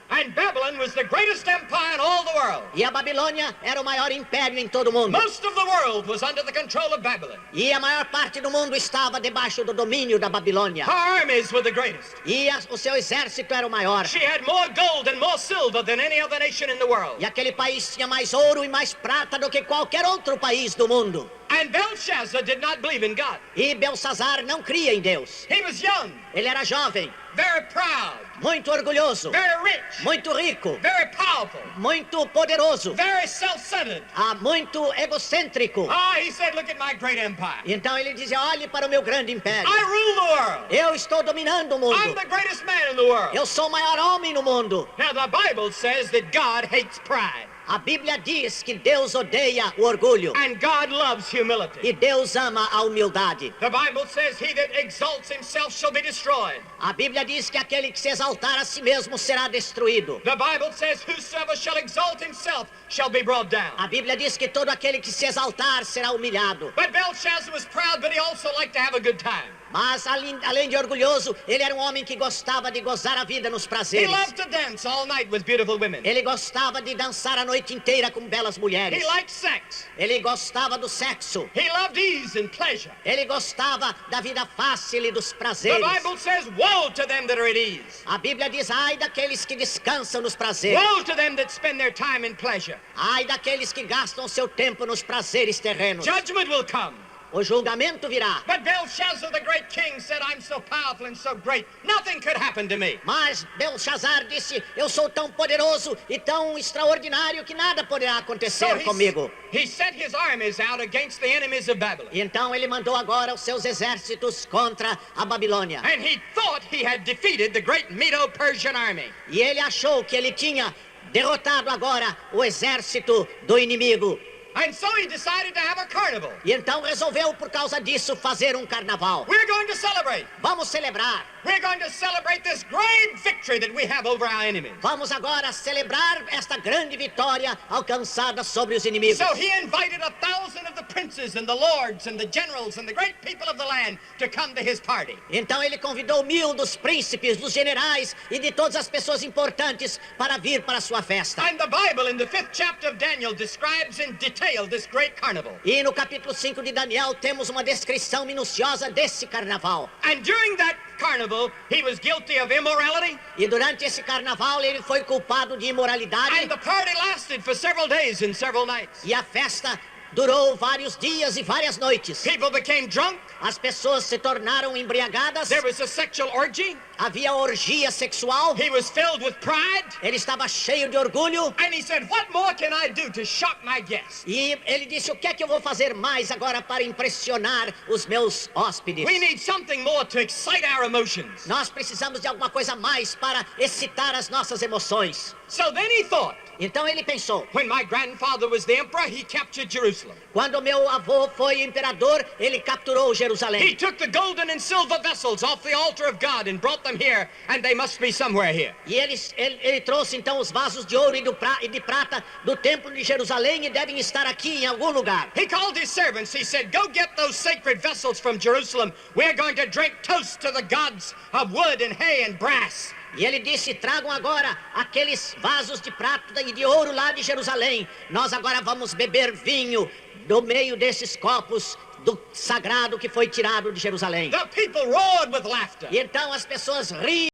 And Babylon was the greatest empire in all the world. E a Babilônia era o maior império em todo o mundo. Most of the world was under the control of Babylon. E a maior parte do mundo estava debaixo do domínio da Babilônia. Her armies were the greatest. E o seu exército era o maior. She had more gold and more silver than any other nation in the world. E aquele país tinha mais ouro e mais prata do que qualquer outro país do mundo. And Belshazzar did not believe in God. E Belsazar não cria em Deus. He was young, Ele era jovem, very proud, muito orgulhoso, very rich, muito rico, very powerful, muito poderoso, very self-centered. muito egocêntrico. He said, look at my great empire. Então ele dizia, olhe para o meu grande império. I rule the world. Eu estou dominando o I'm mundo. the greatest man in the world. Eu sou o maior homem no mundo. Now, the Bible says that God hates pride. A Bíblia diz que Deus odeia o orgulho And God loves humility. e Deus ama a humildade. The Bible says, he that exalts himself shall be destroyed. A Bíblia diz que aquele que se exaltar a si mesmo será destruído. The Bible says, whosoever shall exalt himself shall be brought down. A Bíblia diz que todo aquele que se exaltar será humilhado. But Belshazzar was proud, but he also liked to have a good time. Mas além de orgulhoso, ele era um homem que gostava de gozar a vida nos He prazeres. loved to dance all night with beautiful women. Ele gostava de dançar a noite inteira com belas mulheres. He liked sex. Ele gostava do sexo. He loved ease and pleasure. Ele gostava da vida fácil e dos The prazeres. Bible says, woe to them that are at ease. A Bíblia diz, ai daqueles que descansam nos prazeres. Woe to them that spend their time in pleasure. Ai daqueles que gastam seu tempo nos prazeres terrenos. Judgment will come. O julgamento virá. But Belshazzar, the great king, said, I'm so powerful and so great, nothing could happen to me. Mas Belsazar disse, eu sou tão poderoso e tão extraordinário que nada poderá acontecer comigo. he sent his armies out against the enemies of Babylon. E então ele mandou agora os seus exércitos contra a Babilônia. And he thought he had defeated the great Medo-Persian army. E ele achou que ele tinha derrotado agora o exército do inimigo. And so he decided to have a carnival. E então resolveu, por causa disso, fazer um carnaval. We're going to celebrate. Vamos celebrar. We're going to celebrate this great victory that we have over our enemies. Vamos agora celebrar esta grande vitória alcançada sobre os inimigos. So he invited 1,000 of the princes and the lords and the generals and the great people of the land to come to his party. Então ele convidou 1.000 dos príncipes, dos generais e de todas as pessoas importantes para vir para a sua festa. And the Bible in the 5th chapter of Daniel describes in detail detailed this great carnival. E no capítulo 5 de Daniel temos uma descrição minuciosa desse carnaval. And during that carnival, he was guilty of immorality. E durante esse carnaval ele foi culpado de imoralidade. And the party lasted for several days and several nights. E a festa durou vários dias e várias noites. People became drunk. As pessoas se tornaram embriagadas. There was a sexual orgy. Havia orgia sexual. He was filled with pride. Ele estava cheio de orgulho. And he said, what more can I do to shock my guests? E ele disse, o que é que eu vou fazer mais agora para impressionar os meus hóspedes? We need something more to excite our emotions. Nós precisamos de alguma coisa mais para excitar as nossas emoções. So then he thought, Então ele pensou, when my grandfather was the emperor, he captured Jerusalem. quando meu avô foi imperador, ele capturou He Jerusalém. took the golden and silver vessels off the altar of God and brought them here, and they must be somewhere here. E ele trouxe então os vasos de ouro e de prata do templo de Jerusalém e devem estar aqui em algum lugar. He called his servants. He said, go get those sacred vessels from Jerusalem. We're going to drink toast to the gods of wood and hay and brass. E ele disse, tragam agora aqueles vasos de prata e de ouro lá de Jerusalém. Nós agora vamos beber vinho do meio desses copos do sagrado que foi tirado de Jerusalém. The people roared with laughter. E então as pessoas riam.